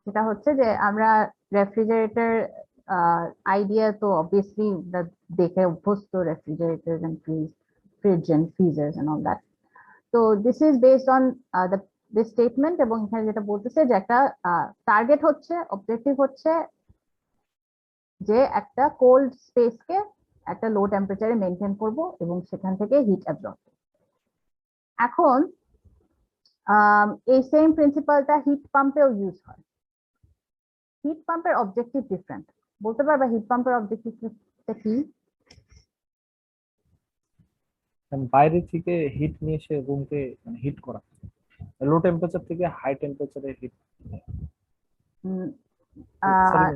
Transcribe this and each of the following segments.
সেটা হচ্ছে যে আমরা রেফ্রিজারেটর আইডিয়া তো অবভিয়াসলি দেখে অভ্যস্ত, refrigerator and fridge and freezers and all that. তো this is based on this statement, এবং এখানে যেটা বলতেছে যে একটা টার্গেট হচ্ছে, অবজেক্টিভ হচ্ছে যে একটা কোল্ড স্পেসকে একটা লো টেম্পারেচারে মেনটেন করব এবং সেখান থেকে হিট অ্যাবজর্ব। এখন এই সেম প্রিন্সিপালটা হিট পাম্পেও ইউজ হয়। হিট পাম্পের অবজেক্টিভ ডিফারেন্ট। বলতে পারবা হিট পাম্পের অবজেক্টিভটা কি? বাইরে থেকে হিট নিয়ে এসে রুমকে মানে হিট করা, লো টেম্পারেচার থেকে হাই টেম্পারেচারে হিট। উম, সরি, আহ,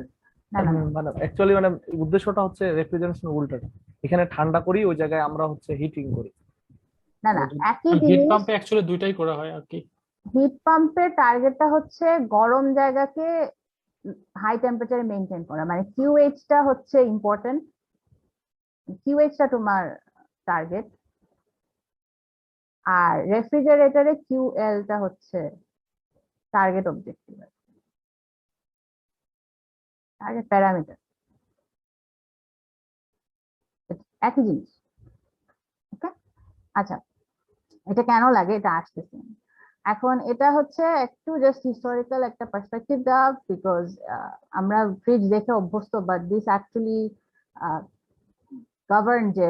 না না না মানে অ্যাকচুয়ালি মানে উদ্দেশ্যটা হচ্ছে রেফ্রিজারেশন উল্টাটা, এখানে ঠান্ডা করি, ওই জায়গায় আমরা হচ্ছে হিটিং করি। না না, মানে একই হিট জিনিস। পাম্পে অ্যাকচুয়ালি দুইটাই করা হয় আর কি। হিট পাম্পের টার্গেটটা হচ্ছে গরম জায়গাকে হাই টেম্পারেচারে মেনটেন করা, মানে কিউএইচটা হচ্ছে ইম্পর্টেন্ট, কিউএইচটা তোমার টার্গেট। আর রেফ্রিজারেটরে কিউএলটা হচ্ছে টার্গেট অবজেক্টিভ, টার্গেট প্যারামিটার, একই জিনিস। ওকে, আচ্ছা, এটা কেন লাগে এটা আসতেছে। এখন এটা হচ্ছে একটু জাস্ট হিস্টোরিক্যাল একটা পার্সপেক্টিভ দেওয়া, বিকজ আমরা ফ্রিজ দেখে অভ্যস্ত, বাট দিস অ্যাকচুয়ালি গভর্ন যে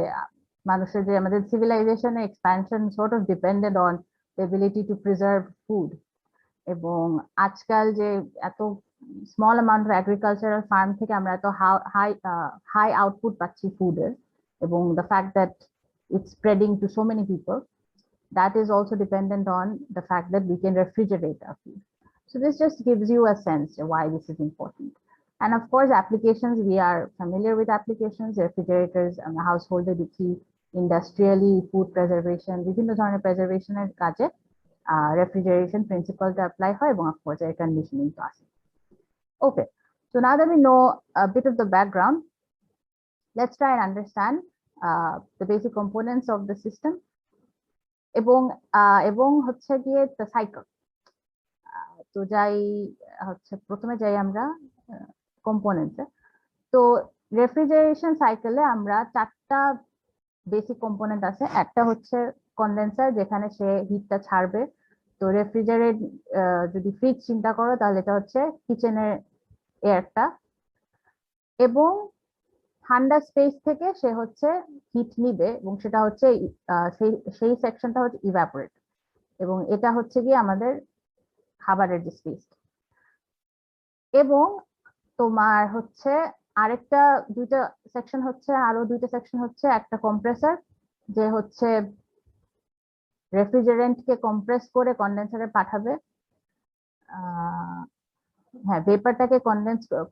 মানুষের যে আমাদের সিভিলাইজেশনের expansion sort of depended on the ability to preserve food. এবং আজকাল যে এত small amount of agricultural farm থেকে আমরা এত হাই আউটপুট পাচ্ছি ফুডের, এবং the fact that it's spreading to so many people, that is also dependent on the fact that we can refrigerate our food. So this just gives you a sense of why this is important. And of course, applications, we are familiar with applications, refrigerators, household দেখি, industrially food preservation, বিভিন্ন ধরনের preservation এর কাজে refrigeration principle টা apply হয়, এবং of course air conditioning তো আছে। Okay, so now that we know a bit of the background, let's try and understand the basic components of the system, এবং এবং হচ্ছে গিয়ে দ্য সাইকেল। তো যাই হচ্ছে প্রথমে যাই আমরা কম্পোনেন্টে। তো রেফ্রিজারেশন সাইকেলে আমরা 4টা বেসিক কম্পোনেন্ট আছে। একটা হচ্ছে কন্ডেন্সার, যেখানে সে হিটটা ছাড়বে। তো রেফ্রিজারেট, যদি ফ্রিজ চিন্তা করো তাহলে এটা হচ্ছে কিচেনের এয়ারটা, এবং ঠান্ডা স্পেস থেকে সে হচ্ছে হিট নিবে, এবং সেটা হচ্ছে সেই সেকশনটা হচ্ছে ইভাপোরেট, এবং এটা হচ্ছে গিয়ে আমাদের খাবারের যে স্পেস। এবং তোমার হচ্ছে আরেকটা দুইটা সেকশন হচ্ছে, আরো দুইটা সেকশন হচ্ছে, একটা কম্প্রেসার, যে হচ্ছে রেফ্রিজারেন্টকে কম্প্রেস করে কন্ডেন্সারে পাঠাবে। হ্যাঁ, ভেপারটাকে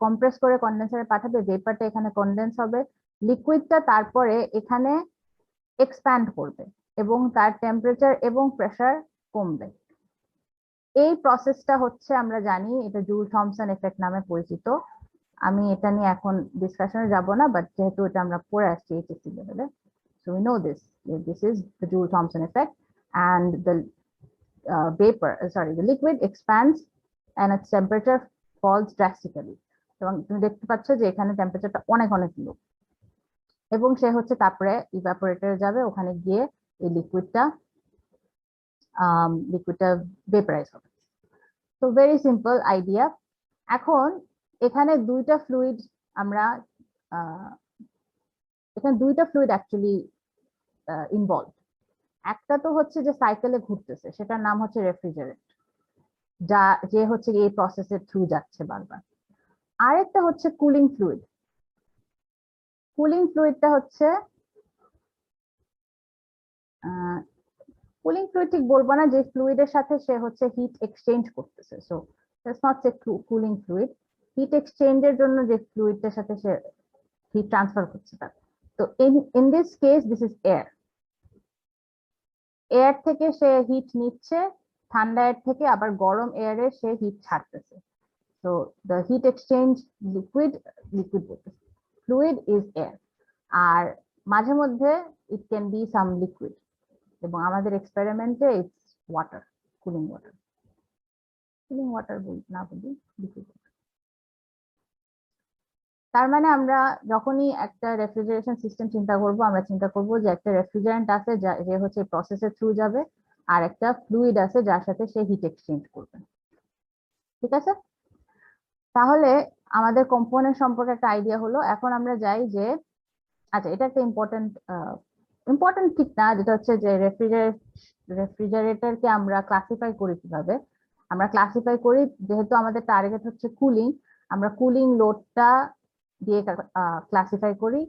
কম্প্রেস করে কন্ডেন্সারে পাঠাবে, ভেপারটা এখানে কন্ডেন্স হবে, লিকুইডটা তারপরে এখানে এক্সপ্যান্ড করবে এবং তার টেম্পারেচার এবং প্রেসার কমবে। এই প্রসেসটা হচ্ছে আমরা জানি এটা জুল থমসন এফেক্ট নামে পরিচিত। আমি এটা নিয়ে এখন ডিসকাশনে যাব না, বাট যেহেতু এটা আমরা পড়ে আসছি এইচএসসি লেভেলে, so we know this is the Joule Thomson effect, and the the liquid expands and its temperature falls drastically, এবং তুমি দেখতে পাচ্ছ যে এখানে টেম্পারেচারটা অনেক অনেক লো, এবং সে হচ্ছে তারপরে ইভাপোরেটরে যাবে, ওখানে গিয়ে এই লিকুইডটা ভেপারাইজ হবে। তো ভেরি সিম্পল আইডিয়া। এখন এখানে দুইটা ফ্লুইড আমরা এখানে দুইটা ফ্লুইড অ্যাকচুয়ালি ইনভলভ। একটা তো হচ্ছে যে সাইকেলে ঘুরতেছে, সেটার নাম হচ্ছে রেফ্রিজারেন্ট, যে হচ্ছে এই প্রসেসের থ্রু যাচ্ছে বারবার। আরেকটা হচ্ছে কুলিং ফ্লুইড। কুলিং ফ্লুইডটা হচ্ছে কুলিং ফ্লুইড ঠিক বলবো না, যে ফ্লুইডের সাথে সে হচ্ছে হিট এক্সচেঞ্জ করতেছে, so that's not a cooling fluid. Heat এক্সচেঞ্জের জন্য যে ফ্লুইডটার সাথে সে হিট ট্রান্সফার করছে তার। তো in this case this is air. Air থেকে সে হিট নিচ্ছে, ঠান্ডা এয়ার থেকে আবার গরম এয়ারে সে হিট ছাড়তেছে। তো the heat exchange liquid fluid is air. আর মাঝে মধ্যে it can be some liquid, এবং আমাদের এক্সপেরিমেন্টে it's water, cooling water. Cooling water না বলি লিকুইড। তার মানে আমরা যখনই একটা রেফ্রিজারেশন সিস্টেম চিন্তা করব, আমরা চিন্তা করব যে একটা রেফ্রিজারেন্ট আছে যে হচ্ছে প্রসেসের থ্রু যাবে, আর একটা ফ্লুইড আছে যার সাথে সে হিট এক্সচেঞ্জ করবে। ঠিক আছে, তাহলে আমাদের কম্পোনেন্ট সম্পর্কে একটা আইডিয়া হলো। এখন আমরা যাই যে, আচ্ছা এটা একটা ইম্পর্টেন্ট ঠিক না, যেটা হচ্ছে যে রেফ্রিজারেটরকে আমরা ক্লাসিফাই করি কিভাবে। আমরা ক্লাসিফাই করি, যেহেতু আমাদের টার্গেট হচ্ছে কুলিং, আমরা কুলিং লোডটা দিয়ে ক্লাসিফাই করি,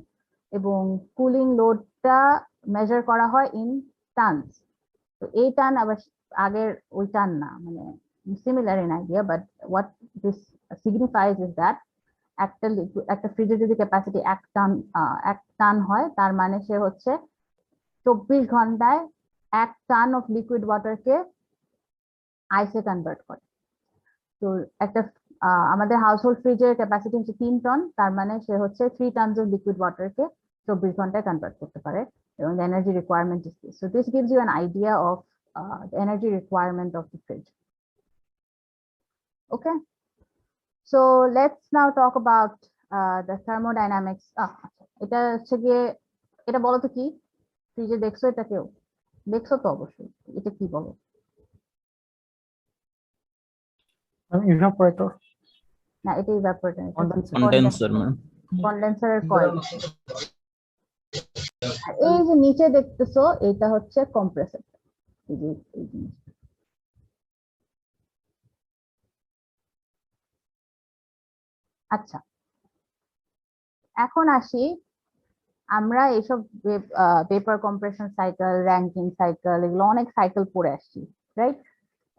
এবং কুলিং লোডটা মেজার করা হয় ইন টানস। তো এই টান আবার আগের ওই টান না, মানে similar in idea, but what this signifies is that একটা ফ্রিজের যদি ক্যাপাসিটি 1 টান হয়, তার মানে সে হচ্ছে 24 ঘন্টায় 1 টান অফ লিকুইড ওয়াটারকে আইসে কনভার্ট করে। তো একটা আমাদের হাউসহোল্ড ফ্রিজের ক্যাপাসিটি হচ্ছে 3 টন, তার মানে সে হচ্ছে 3 টনস অফ লিকুইড ওয়াটারকে 24 ঘন্টায় কনভার্ট করতে পারে, এবং the energy requirement is this. So this gives you an idea of the energy requirement of the fridge. Okay, so let's now talk about the thermodynamics. এটা হচ্ছে গিয়ে, এটা বলো তো কি, ফ্রিজে দেখছো এটা? কেউ দেখছো তো অবশ্যই, এটা কি বলো? ইভাপোরেটর, না, এটা ইভাপোরেটর, কন্ডেন্সার ম্যাম। কন্ডেন্সারের কয়েল। এই যে নিচে দেখতেছো, এটা হচ্ছে কম্প্রেসর। এই যে এই জিনিসটা। আচ্ছা, এখন আসি, আমরা এইসব paper compression cycle, ranking cycle, এগুলো অনেক সাইকেল পড়ে আসছি, রাইট?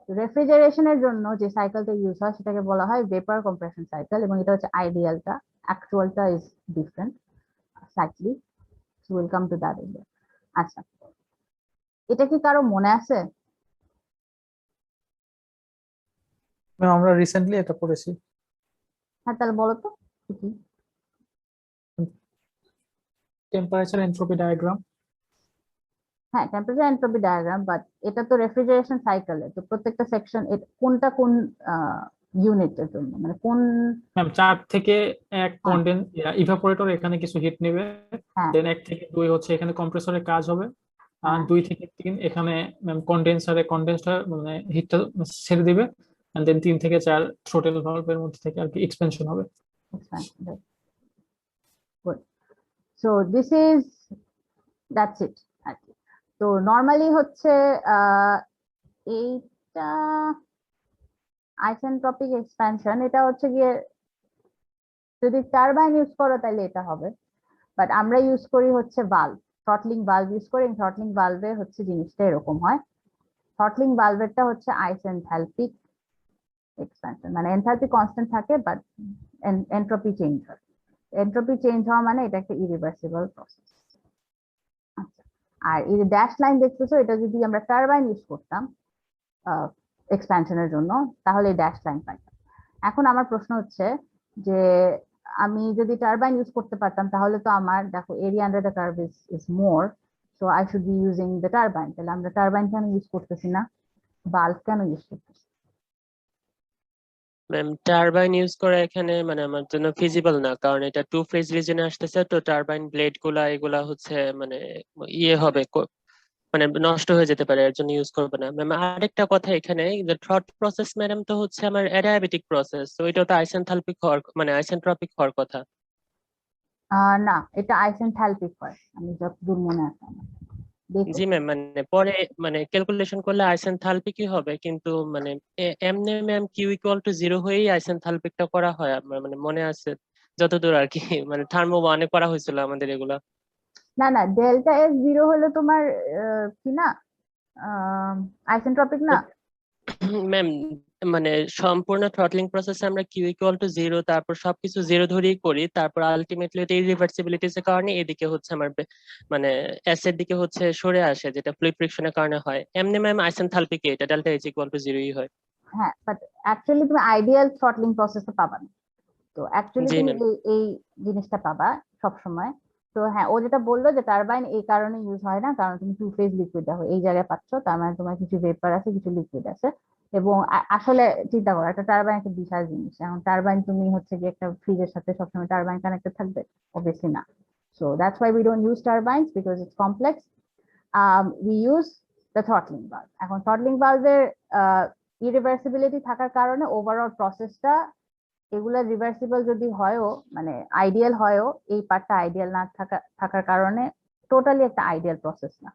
রেফ্রিজারেশনের জন্য যে সাইকেলটা ইউজ হয় সেটাকে বলা হয় ভেপার কম্প্রেশন সাইকেল, এবং এটা হচ্ছে আইডিয়ালটা, অ্যাকচুয়ালটা is different slightly, so will come to that. আচ্ছা, এটা কি কারো মনে আছে? আমরা রিসেন্টলি এটা পড়েছি। হ্যাঁ, তাহলে বলো তো কি। Temperature entropy diagram. হ্যাঁ, টেম্পারেচার এন্ট্রপি ডায়াগ্রাম, বাট এটা তো রেফ্রিজারেশন সাইকেলে, তো প্রত্যেকটা সেকশন কোনটা কোন ইউনিটের জন্য, মানে কোন? ম্যাম 4 থেকে 1 হ্যাঁ। ইভাপোরেটর এখানে কিছু হিট নেবে, হ্যাঁ, দেন 1 থেকে 2 হচ্ছে এখানে কম্প্রেসরের কাজ হবে, আর হ্যাঁ। 2 থেকে 3 এখানে ম্যাম কন্ডেন্সড মানে হিটটা ছেড়ে দিবে, এন্ড দেন 3 থেকে 4 থ্রোটেল ভালভের মধ্যে থেকে আর কি এক্সপেনশন হবে। Good. So this is, that's it আর কি। তো নর্মালি হচ্ছে এইটা আইসেন্ট্রপিক এক্সপ্যানশন, এটা হচ্ছে গিয়ে যদি টারবাইন ইউজ করো তাহলে এটা হবে, বাট আমরা ইউজ করি হচ্ছে ভালভ, থ্রটলিং ভালভ ইউজ করি। থ্রটলিং ভালভে হচ্ছে জিনিসটা এরকম হয়, থ্রটলিং ভালভেরটা হচ্ছে আইসেন্থালপিক এক্সপ্যানশন, মানে এনথালপি কনস্ট্যান্ট থাকে বাট এন্ট্রপি চেঞ্জ হয়। এন্ট্রপি চেঞ্জ হওয়া মানে এটা একটা ইরিভার্সিবল প্রসেস। আচ্ছা, আর এই যে ড্যাশ লাইন দেখতেছো, এটা যদি আমরা টারবাইন ইউজ করতাম এক্সপ্যানশনের জন্য, তাহলে এই ড্যাশ লাইন পাইতাম। এখন আমার প্রশ্ন হচ্ছে যে, আমি যদি টারবাইন ইউজ করতে পারতাম, তাহলে তো আমার দেখো area under the curve is more, so I should be using the turbine. তাহলে আমরা টারবাইন কেন ইউজ করতেছি না, বাল্ব কেন ইউজ করতেছি? ম্যাম টারবাইন ইউজ করা এখানে মানে আমার জন্য ফিজিবল না, কারণ এটা টু ফেজ রিজনে আসতেছে, তো টারবাইন ব্লেড গুলা এগুলা হচ্ছে মানে ইয়ে হবে, মানে নষ্ট হয়ে যেতে পারে, এর জন্য ইউজ করবে না। ম্যাম আরেকটা কথা, এখানে থ্রট প্রসেস ম্যাডাম তো হচ্ছে আমার অ্যাডিয়াবেটিক প্রসেস, তো এটা তো আইসেন্থালপিক হওয়ার মানে আইসেন্ট্রপিক হওয়ার কথা। না, এটা আইসেন্থালপিক হয়, আমি যতদূর মনে আছে আমার। দেখো, জি ম্যাম, মানে পরে মানে ক্যালকুলেশন করলে আইসেন্থালপিকই হবে, কিন্তু মানে এমনি ম্যাম কিউ ইকুয়াল টু 0 হয়েই আইসেন্থালপিকটা করা হয় আমার মানে মনে আছে যতদূর আর কি, মানে থার্মো 1-এ করা হয়েছিল আমাদের এগুলা। না না, ডেল্টা এস 0 হলে তোমার কি না আইসেন্ট্রপিক না? ম্যাম মানে সম্পূর্ণ থ্রটলিং প্রসেসে আমরা কিউ ইকুয়াল টু 0, তারপর সবকিছু 0 ধরেই করি, তারপর আলটিমেটলি এটা ইরিভার্সিবিলিটিস এর কারণে এদিকে হচ্ছে আমার মানে এস এর দিকে হচ্ছে সরে আসে, যেটা ফ্লুইড ফ্রিকশনের কারণে হয়। এমনি ম্যাম আইসেন্থালপিক এটা ডেল্টা এইচ ইকুয়াল টু 0ই হয়। হ্যাঁ, বাট অ্যাকচুয়ালি তুমি আইডিয়াল থ্রটলিং প্রসেসটা পাবা না। তো অ্যাকচুয়ালি জি তুমি ম্যাম। এই জিনিসটা পাবা সব সময়। তো হ্যাঁ, ও যেটা বললো যে টারবাইন এই কারণে ইউজ হয় না, কারণ তুমি টু ফেজ লিকুইড দেখো এই জায়গায় পাচ্ছ, তার মানে তোমার কিছু ভেপার আছে, কিছু লিকুইড আছে। এবং আসলে চিন্তা করো একটা টারবাইন একটা বিশাল জিনিস। এখন টারবাইন তুমি হচ্ছে যে একটা ফ্রিজের সাথে সবসময় টারবাইন কানেক্টেড থাকবে? অবভিয়াসলি না। So that's why we don't use turbines because it's complex. We use the throttling valve. এখন throttling valve এর irreversibility থাকার কারণে ওভারঅল প্রসেসটা এগুলা রিভার্সিবল যদি হয়ও মানে আইডিয়াল হয়ও এই পার্টটা আইডিয়াল না থাকার কারণে টোটালি একটা আইডিয়াল প্রসেস না।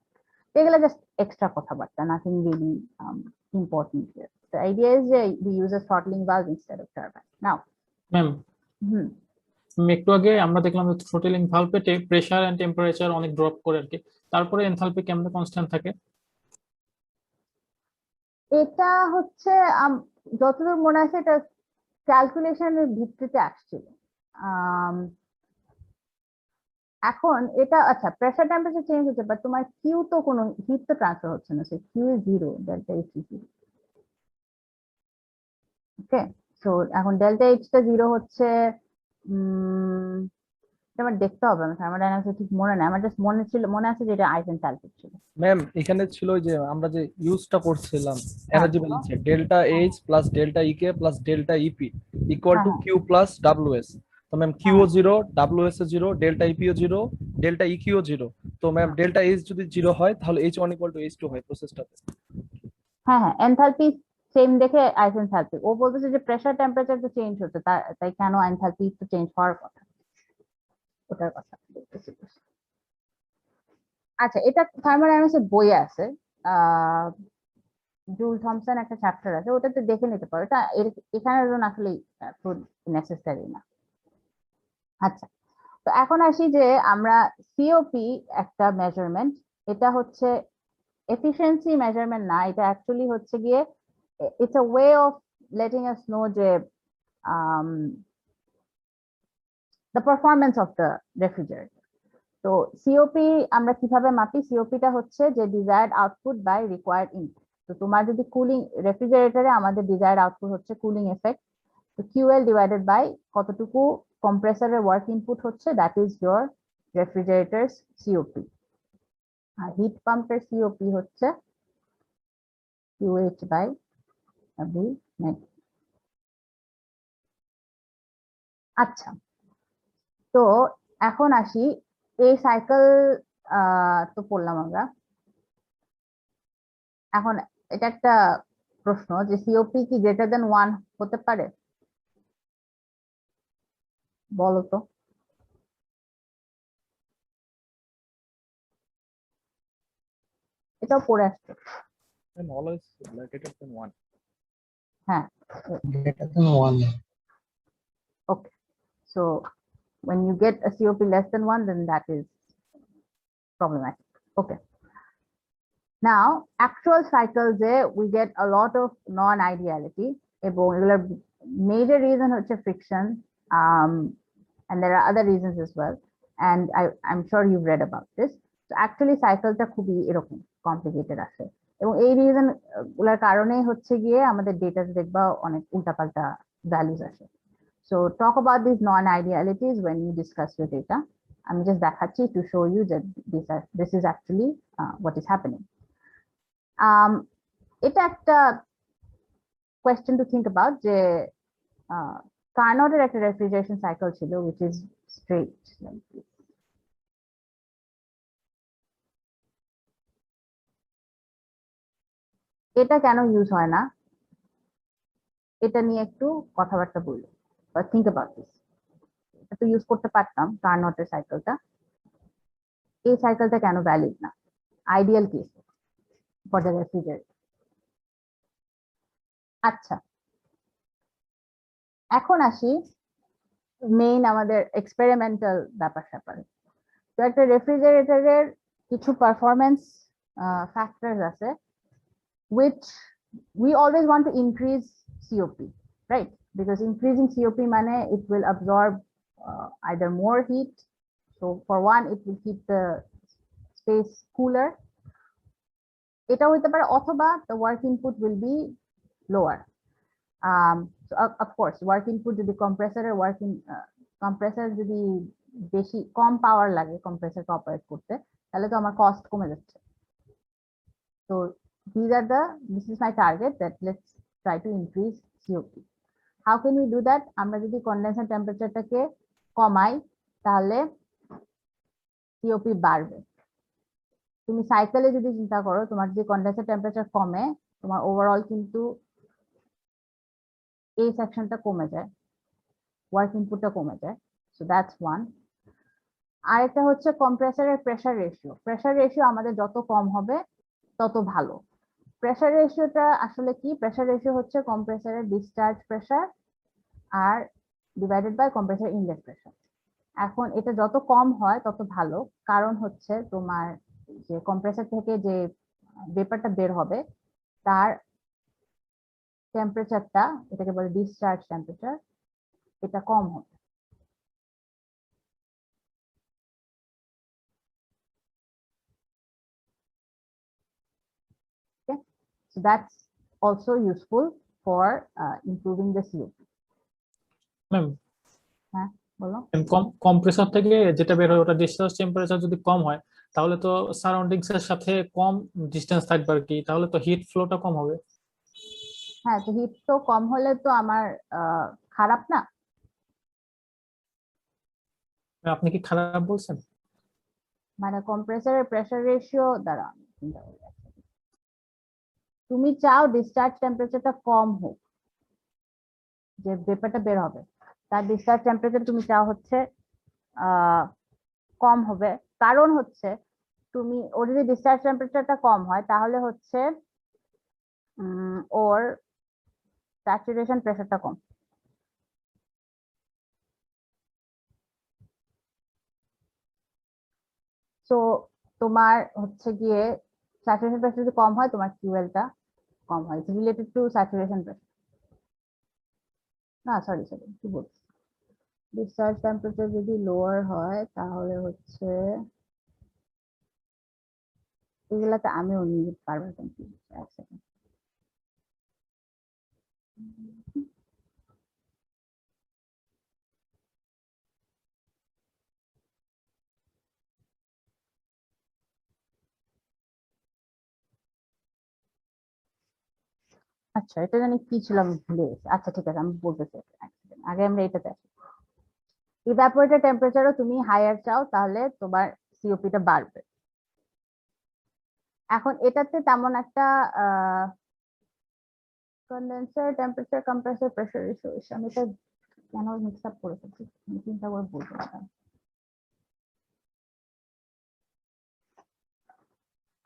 এগুলা জাস্ট এক্সট্রা কথাবার্তা, nothing really important here. The idea is that we use a throttling valve instead of turbine. Now, ma'am hmm একটু আগে আমরা দেখলাম যে থ্রোটলিং ভালভে প্রেসার এন্ড টেম্পারেচার অনেক ড্রপ করে আর কি, তারপরে এনথালপি কেমনে কনস্ট্যান্ট থাকে? এটা হচ্ছে যতদূর মনে আছে এটা ক্যালকুলেশনের ভিত্তিতে আসছিল। এখন এটা আচ্ছা প্রেসার টেম্পারেচার চেঞ্জ হচ্ছে বাট তোমার কিউ তো কোনো হিট তো ট্রান্সফার হচ্ছে না, so Q is zero, delta H is zero. Okay, so এখন ডেল্টা এইচ টা জিরো হচ্ছে আমার দেখতে হবে, আমার থার্মোডাইনামিক্স ঠিক মনে নেই, আমার জাস্ট মনে আছে যে এটা আইসেন্টালপিক ছিল। ম্যাম এখানে ছিল যে আমরা যে ইউজটা করছিলাম এনার্জি ব্যালেন্সে delta H plus delta EK plus delta EP equal to Q plus WS. তো ম্যাম কিউও জিরো, ডাব্লিউএস ও জিরো, ডেল্টা ইপিও জিরো, ডেল্টা ইকিও জিরো। তো ম্যাম ডেল্টা এইচ যদি জিরো হয় তাহলে H one equal to H two হয় প্রসেসটাতে। হ্যাঁ হ্ঁ, এনথালপি সেম দেখে আইসেন্টালপি। ও বলতেছে যে প্রেসার টেম্পারেচার তো চেঞ্জ হচ্ছে, তাই কেন এনথালপি তো চেঞ্জ হওয়ার কথা, ওটার কথা বলতেছি। আচ্ছা, এটা থার্মোডাইনামিক্সের বইয়ে আছে, জুল থমসন একটা চ্যাপ্টার আছে, ওটাতে দেখে নিতে পারো। এটা এখানের জন্য আসলে নেসেসারি না। আচ্ছা, তো এখন আসি যে আমরা সিওপি একটা মেজারমেন্ট, এটা হচ্ছে এফিসিয়েন্সি মেজারমেন্ট না, এটা অ্যাকচুয়ালি হচ্ছে গিয়ে it's a way of letting us know যে the performance of the refrigerator. তো সিওপি আমরা কিভাবে মাপি? সিওপিটা হচ্ছে যে desired output by required input. তো তোমার যদি কুলিং রেফ্রিজারেটরে আমাদের ডিজায়ার্ড আউটপুট হচ্ছে কুলিং এফেক্ট, তো কিউএল ডিভাইডেড বাই কতটুকু কম্প্রেসরের ওয়ার্ক ইনপুট হচ্ছে, that is your refrigerator's COP. আর হিট পাম্পের সিওপি হচ্ছে কিউএইচ বাই ডব্লিউ নেট। আচ্ছা, তো এখন আসি এই সাইকেল তো পড়লাম আমরা। এখন এটা একটা প্রশ্ন যে সিওপি কি গ্রেটার দেন 1 হতে পারে? বলো তো। এটাও পড়ে আসছে। And always greater than 1. হ্যাঁ, Greater than 1. okay, so when you get a COP less than 1 then that is problematic. Okay, now actual cycles we get a lot of non-ideality এবং এগুলোর major reason হচ্ছে friction, and there are other reasons as well, and I'm sure you've read about this. So actually cycleটা খুবই এরকম complicated আছে এবং এই reason গুলোর কারণেই হচ্ছে গিয়ে আমাদের ডেটা দেখবা অনেক উল্টাপাল্টা ভ্যালুজ আসে। So talk about these non-idealities when you discuss your data. I'm just দেখাচ্ছি to show you that this is actually what is happening. এটা একটা question to think about যে কার্নোটের একটা রেফ্রিজারেশন সাইকেল ছিল which is straight like this. এটা কেন use হয় না এটা নিয়ে একটু কথাবার্তা বলবো, but think about this. এটা তো ইউজ করতে পারতাম কার্নোটের সাইকেলটা, এই সাইকেলটা কেন ভ্যালিড না ideal case for the refrigerator? আচ্ছা, এখন আসি মেইন আমাদের এক্সপেরিমেন্টাল ব্যাপার স্যাপারে। তো একটা রেফ্রিজারেটরের কিছু পারফরমেন্স ফ্যাক্টরস আছে which we always want to increase COP, right? Because increasing COP মানে it will absorb either more heat, so for one it will keep the space cooler, এটা হইতে পারে, অথবা the work input will be lower. So of course work input যদি কম্প্রেসরের compressor যদি বেশি কম পাওয়ার লাগে কম্প্রেসরকে operate করতে তাহলে তো আমার কস্ট কমে যাচ্ছে। So this is my target, that let's try to increase COP. How can we do that? আমরা যদি কন্ডেন্সার টেম্পারেচারটাকে কমাই তাহলে COP বাড়বে। তুমি সাইকেলে যদি চিন্তা করো, তোমার যদি কন্ডেন্সার টেম্পারেচার কমে, তোমার ওভারঅল কিন্তু এই সেকশনটা কমে যায়, ওয়ার্ক ইনপুটটা কমে যায়। So that's one. আরেকটা হচ্ছে কম্প্রেসারের প্রেসার রেশিও। প্রেসার রেশিও আমাদের যত কম হবে তত ভালো। প্রেসার রেশিওটা আসলে কি? প্রেসার রেশিও হচ্ছে কম্প্রেসারের ডিসচার্জ প্রেসার আর divided by compressor inlet pressure. এখন এটা যত কম হয় তত ভালো, কারণ হচ্ছে তোমার যে কম্প্রেসার থেকে যে ভেপারটা বের হবে তার টেম্পারেচারটা, এটাকে বলে ডিসচার্জ টেম্পারেচার, এটা কম হবে। So that's also useful for improving the COP. Ma'am হ্যাঁ বলো। কম্প্রেসর থেকে যেটা বের হয় ওটা ডিসচার্জ টেম্পারেচার যদি কম হয় তাহলে তো সারাউন্ডিংস এর সাথে কম ডিসটেন্স থাকবে আর কি, তাহলে তো হিট ফ্লোটা কম হবে। হ্যাঁ, তো হিট তো কম হলে তো আমার খারাপ না। আপনি কি খারাপ বলছেন? মানে কম্প্রেসারের প্রেসার রেশিও দ্বারা তুমি চাও ডিসচার্জ টেম্পারেচারটা কম হোক, যে ভেপারটা বের হবে তার ডিসচার্জ টেম্পারেচার তুমি চাও হচ্ছে কম হবে। কারণ হচ্ছে তুমি ওর যদি ডিসচার্জ টেম্পারেচারটা কম হয় তাহলে হচ্ছে ওর স্যাচুরেশন প্রেসারটা কম। তো তোমার হচ্ছে গিয়ে স্যাচুরেশন প্রেসার যদি কম হয় তোমার কিউএলটা কম হয়, it's related to saturation pressure. না সরি কি বলছি, ডিসচার্জ টেম্পারেচার যদি লোয়ার হয় তাহলে হচ্ছে এগুলাতে আমিও নিয়ে পারবো কিন্তু এক সেকেন্ড। আচ্ছা এটা জানি কি ছিল আমি ভুলে গেছি। আচ্ছা ঠিক আছে আমি বলতেছি, আগে আমরা এটাতে আসি। ইভাপোরেটর টেম্পারেচারও তুমি হায়ার চাও তাহলে তোমার সিওপিটা বাড়বে। এখন এটাতে তেমন একটা condenser temperature compressor pressure ratio, আমি এটা কেন মিক্স আপ করে ফেলছি চিন্তা করে বলতে পারলাম।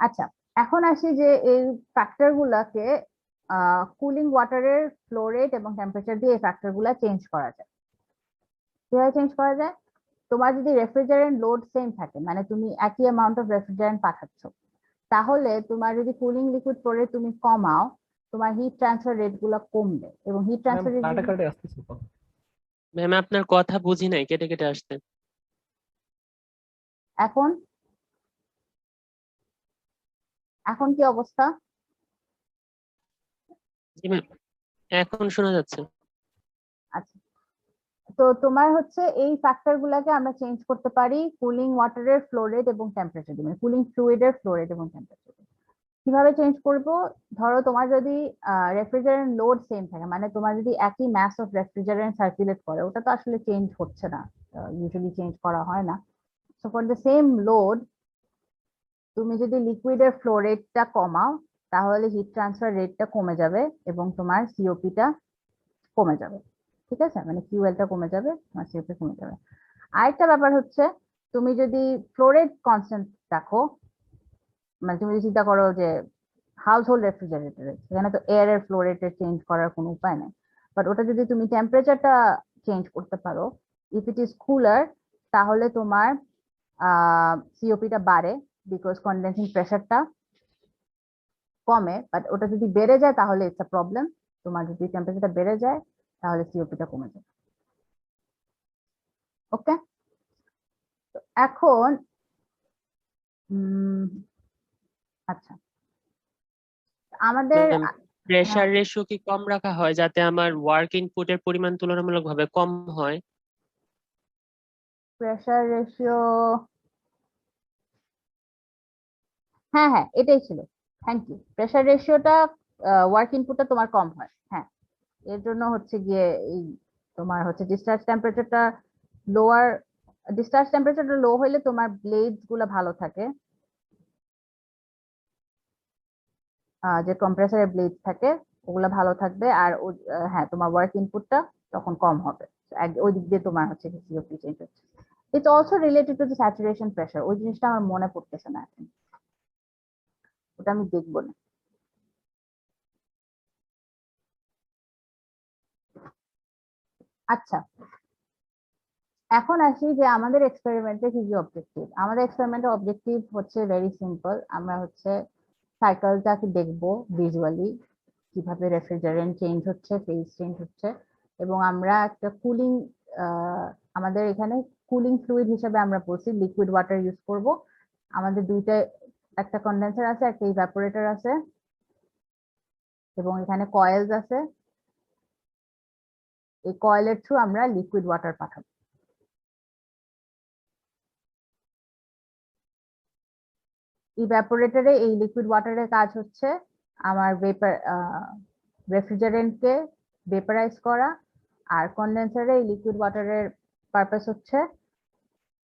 আচ্ছা এখন আসি যে এই ফ্যাক্টর গুলাকে কুলিং ওয়াটারের ফ্লো রেট এবং টেম্পারেচার দিয়ে এই ফ্যাক্টর গুলা চেঞ্জ করা যায়। কিভাবে চেঞ্জ করা যায়? তোমার যদি রেফ্রিজারেন্ট লোড সেম থাকে, মানে তুমি একই অ্যামাউন্ট অফ রেফ্রিজারেন্ট পাঠাচ্ছ, তাহলে তোমার যদি কুলিং লিকুইড ফ্লো রেট তুমি কমাও তোমার হিট ট্রান্সফার রেট গুলো কমবে এবং হিট ট্রান্সফার রেট কাটাকাটি আসতেছে তো। ম্যাম আপনার কথা বুঝি নাই, কেটে কেটে আসছে। এখন এখন কি অবস্থা? জি ম্যাম, এখন শোনা যাচ্ছে। আচ্ছা, তো তোমার হচ্ছে এই ফ্যাক্টর গুলাকে আমরা চেঞ্জ করতে পারি কুলিং ওয়াটারের ফ্লো রেট এবং টেম্পারেচার দিয়ে, কুলিং ফ্লুইডের ফ্লো রেট এবং টেম্পারেচার। কিভাবে চেঞ্জ করব? ধরো তোমার যদি রেফ্রিজারেন্ট লোড সেম থাকে, মানে তোমার যদি একই ম্যাস অফ রেফ্রিজারেন্ট সার্কুলেট করে, ওটা তো আসলে চেঞ্জ হচ্ছে না, ইউজুয়ালি চেঞ্জ করা হয় না। So for the same load তুমি যদি লিকুইডের ফ্লো রেটটা কমাও তাহলে হিট ট্রান্সফার রেটটা কমে যাবে এবং তোমার সিওপিটা কমে যাবে। ঠিক আছে, মানে কিউএলটা কমে যাবে, তোমার সিওপি কমে যাবে। আরেকটা ব্যাপার হচ্ছে তুমি যদি ফ্লো রেট কনস্ট্যান্ট রাখো, মানে তুমি যদি চিন্তা করো যে হাউস হোল্ড রেফ্রিজারেটর, সেখানে তো এয়ার এর ফ্লো রেটে চেঞ্জ করার কোনো উপায় নেই, বাট ওটা যদি তুমি টেম্পারেচারটা চেঞ্জ করতে পারো, ইফ ইট ইজ কুলার, তাহলে তোমার সিওপিটা বাড়ে বিকজ কন্ডেন্সিং প্রেসারটা কমে। বাট ওটা যদি বেড়ে যায় তাহলে ইটস আ প্রবলেম। তোমার যদি টেম্পারেচারটা বেড়ে যায় তাহলে সিওপিটা কমে যায়। ওকে, এখন আচ্ছা আমাদের প্রেসার রেশিও কি কম রাখা হয় যাতে আমার ওয়ার্ক ইনপুটের পরিমাণ তুলনামূলকভাবে কম হয়? প্রেসার রেশিও, হ্যাঁ হ্যাঁ এটাই ছিল, থ্যাংক ইউ। প্রেসার রেশিওটা ওয়ার্ক ইনপুটটা তোমার কম হয়। হ্যাঁ, এর জন্য হচ্ছে গিয়ে এই তোমার হচ্ছে ডিসচার্জ টেম্পারেচারটা লোয়ার, ডিসচার্জ টেম্পারেচারটা লো হইলে তোমার ব্লেডস গুলো ভালো থাকে, যে কম্প্রেসারের ব্লেড থাকে ওগুলো ভালো থাকবে, আর হ্যাঁ তোমার ওয়ার্ক ইনপুটটা তখন কম হবে। ওই দিক দিয়ে তোমার হচ্ছে সিওপি চেঞ্জ হচ্ছে। It's also related to the saturation pressure, ওই জিনিসটা আমার মনে পড়তেছে না এখন, ওটা আমি দেখবো না। আচ্ছা, এখন আসি যে আমাদের এক্সপেরিমেন্টে কি কি অবজেক্টিভ। আমাদের এক্সপেরিমেন্টের অবজেক্টিভ হচ্ছে ভেরি সিম্পল, আমরা হচ্ছে সাইকেলটাকে দেখবো ভিজুয়ালি, কিভাবে রেফ্রিজারেন্ট চেঞ্জ হচ্ছে, ফেজ চেঞ্জ হচ্ছে, এবং আমরা একটা কুলিং, আমাদের এখানে কুলিং ফ্লুইড হিসেবে আমরা বলছি লিকুইড ওয়াটার ইউজ করব। আমাদের দুইটা, একটা কন্ডেন্সার আছে, একটা ইভাপোরেটর আছে, এবং এখানে কয়েলস আছে। এই কয়েলের থ্রু আমরা লিকুইড ওয়াটার পাঠাবো। ইভাপোরেটরে এই লিকুইড ওয়াটারের কাজ হচ্ছে আমার ভেপার, রেফ্রিজারেন্টকে ভেপারাইজ করা, আর কন্ডেন্সারে এই লিকুইড ওয়াটারের পারপাস হচ্ছে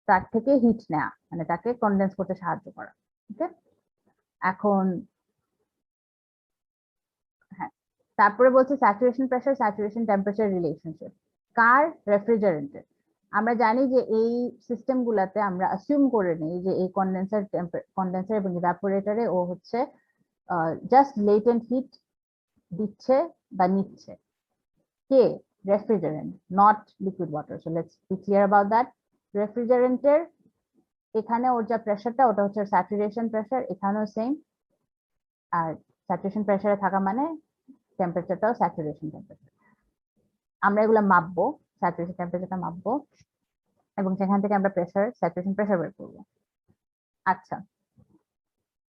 তার থেকে হিট নেওয়া, মানে তাকে কন্ডেন্স করতে সাহায্য করা। ওকে, এখন হ্যাঁ, তারপরে বলছে saturation pressure saturation temperature relationship কার, রেফ্রিজারেন্টের। আমরা জানি যে এই সিস্টেম গুলাতে আমরা অ্যাসিউম করে নিই যে এই কন্ডেন্সার এবং ইভাপোরেটরে ও হচ্ছে জাস্ট লেটেন্ট হিট দিচ্ছে বা নিচ্ছে, কে, refrigerant, not liquid water. So let's be clear about that. রেফ্রিজারেন্টের এখানে ওর যা প্রেসারটা ওটা হচ্ছে স্যাচুরেশন প্রেসার, এখানেও সেম, আর স্যাচুরেশন প্রেসারে থাকা মানে টেম্পারেচারটাও স্যাচুরেশন টেম্পারেচার। আমরা এগুলো মাপবো, স্যাচুরেশন টেম্পারেচারটা মাপবো, এবং সেখান থেকে আমরা প্রেসার, স্যাচুরেশন প্রেসার বের করবো। আচ্ছা,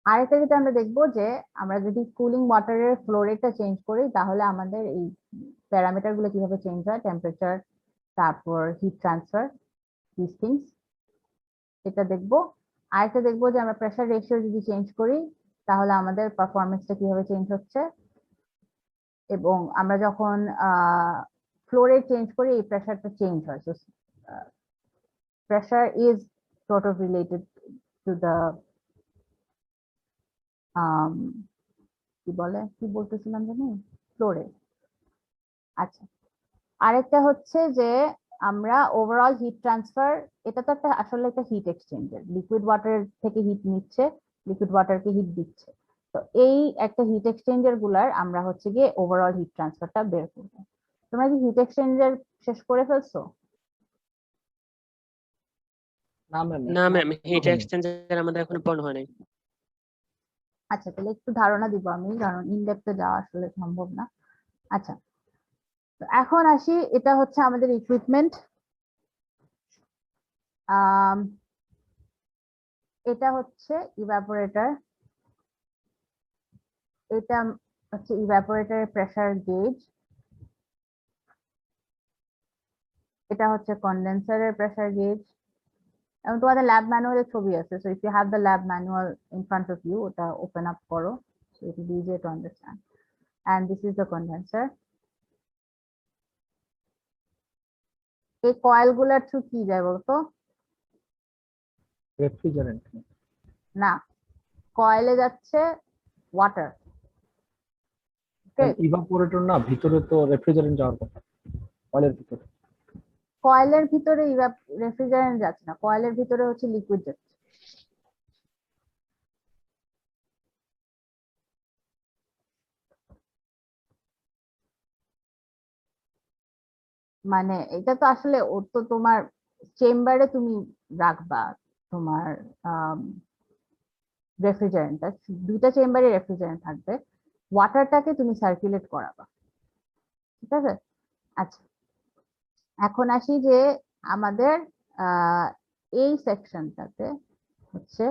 আরেকটা যেটা আমরা দেখবো যে আমরা যদি কুলিং ওয়াটারের ফ্লো রেটটা চেঞ্জ করি তাহলে আমাদের এই প্যারামিটার গুলো কিভাবে চেঞ্জ হয়, টেম্পারেচার, তারপর হিট ট্রান্সফার, দিস থিংস, এটা দেখবো। আরেকটা দেখবো যে আমরা প্রেসার রেশিও যদি চেঞ্জ করি তাহলে আমাদের পারফরমেন্সটা কিভাবে চেঞ্জ হচ্ছে, এবং আমরা যখন ফ্লো রেট চেঞ্জ করি এই প্রেসারটা চেঞ্জ হয়। So pressure is sort of related to the কি বলে, কি বলতেছিলাম জানি, ফ্লো রেট। আচ্ছা, আরেকটা হচ্ছে যে আমরা ওভারঅল হিট ট্রান্সফার, এটা তো একটা আসলে একটা হিট এক্সচেঞ্জার, লিকুইড ওয়াটার থেকে হিট নিচ্ছে, লিকুইড ওয়াটারকে হিট দিচ্ছে। তো এই একটা হিট এক্সচেঞ্জার গুলার আমরা হচ্ছে গিয়ে ওভারঅল হিট ট্রান্সফারটা বের করবো। তোমরা কি হিট এক্সচেঞ্জার শেষ করে ফেলছো? না ম্যাম, না ম্যাম, হিট এক্সচেঞ্জার আমাদের এখনো পড়ানো হয় নাই। আচ্ছা, তাহলে একটু ধারণা দিব আমি, কারণ ইনডেপথে যাওয়া আসলে সম্ভব না। আচ্ছা, তো এখন আসি, এটা হচ্ছে আমাদের ইকুইপমেন্ট। এটা হচ্ছে ইভাপোরেটর, এটা হচ্ছে ইভাপোরেটরের প্রেসার গেজ, এটা হচ্ছে কন্ডেন্সারের প্রেসার গেজ, এবং তোমাদের ল্যাব ম্যানুয়ালের ছবি আছে। So if you have the lab manual in front of you, ওটা ওপেন আপ করো, so it will be easier to understand. And this is the condenser. এই কয়েল গুলার থ্রু কি যায় বলতো? রেফ্রিজারেন্ট। না, কয়েলে যাচ্ছে ওয়াটার। ইভাপোরেটর না, ভিতরে তো রেফ্রিজারেন্ট যাওয়ার কথা, অয়েলের ভিতরে। কয়েলের ভিতরে রেফ্রিজারেন্ট যাচ্ছে না, কয়েলের ভিতরে হচ্ছে লিকুইড যাচ্ছে। মানে এটা তো আসলে ওর তো তোমার চেম্বারে তুমি রাখবা তোমার রেফ্রিজারেন্টটা, দুইটা চেম্বারে রেফ্রিজারেন্ট থাকবে, ওয়াটারটাকে তুমি সার্কুলেট করাবা, ঠিক আছে? আচ্ছা, এখন আসি যে আমাদের এই সেকশনটাতে হচ্ছে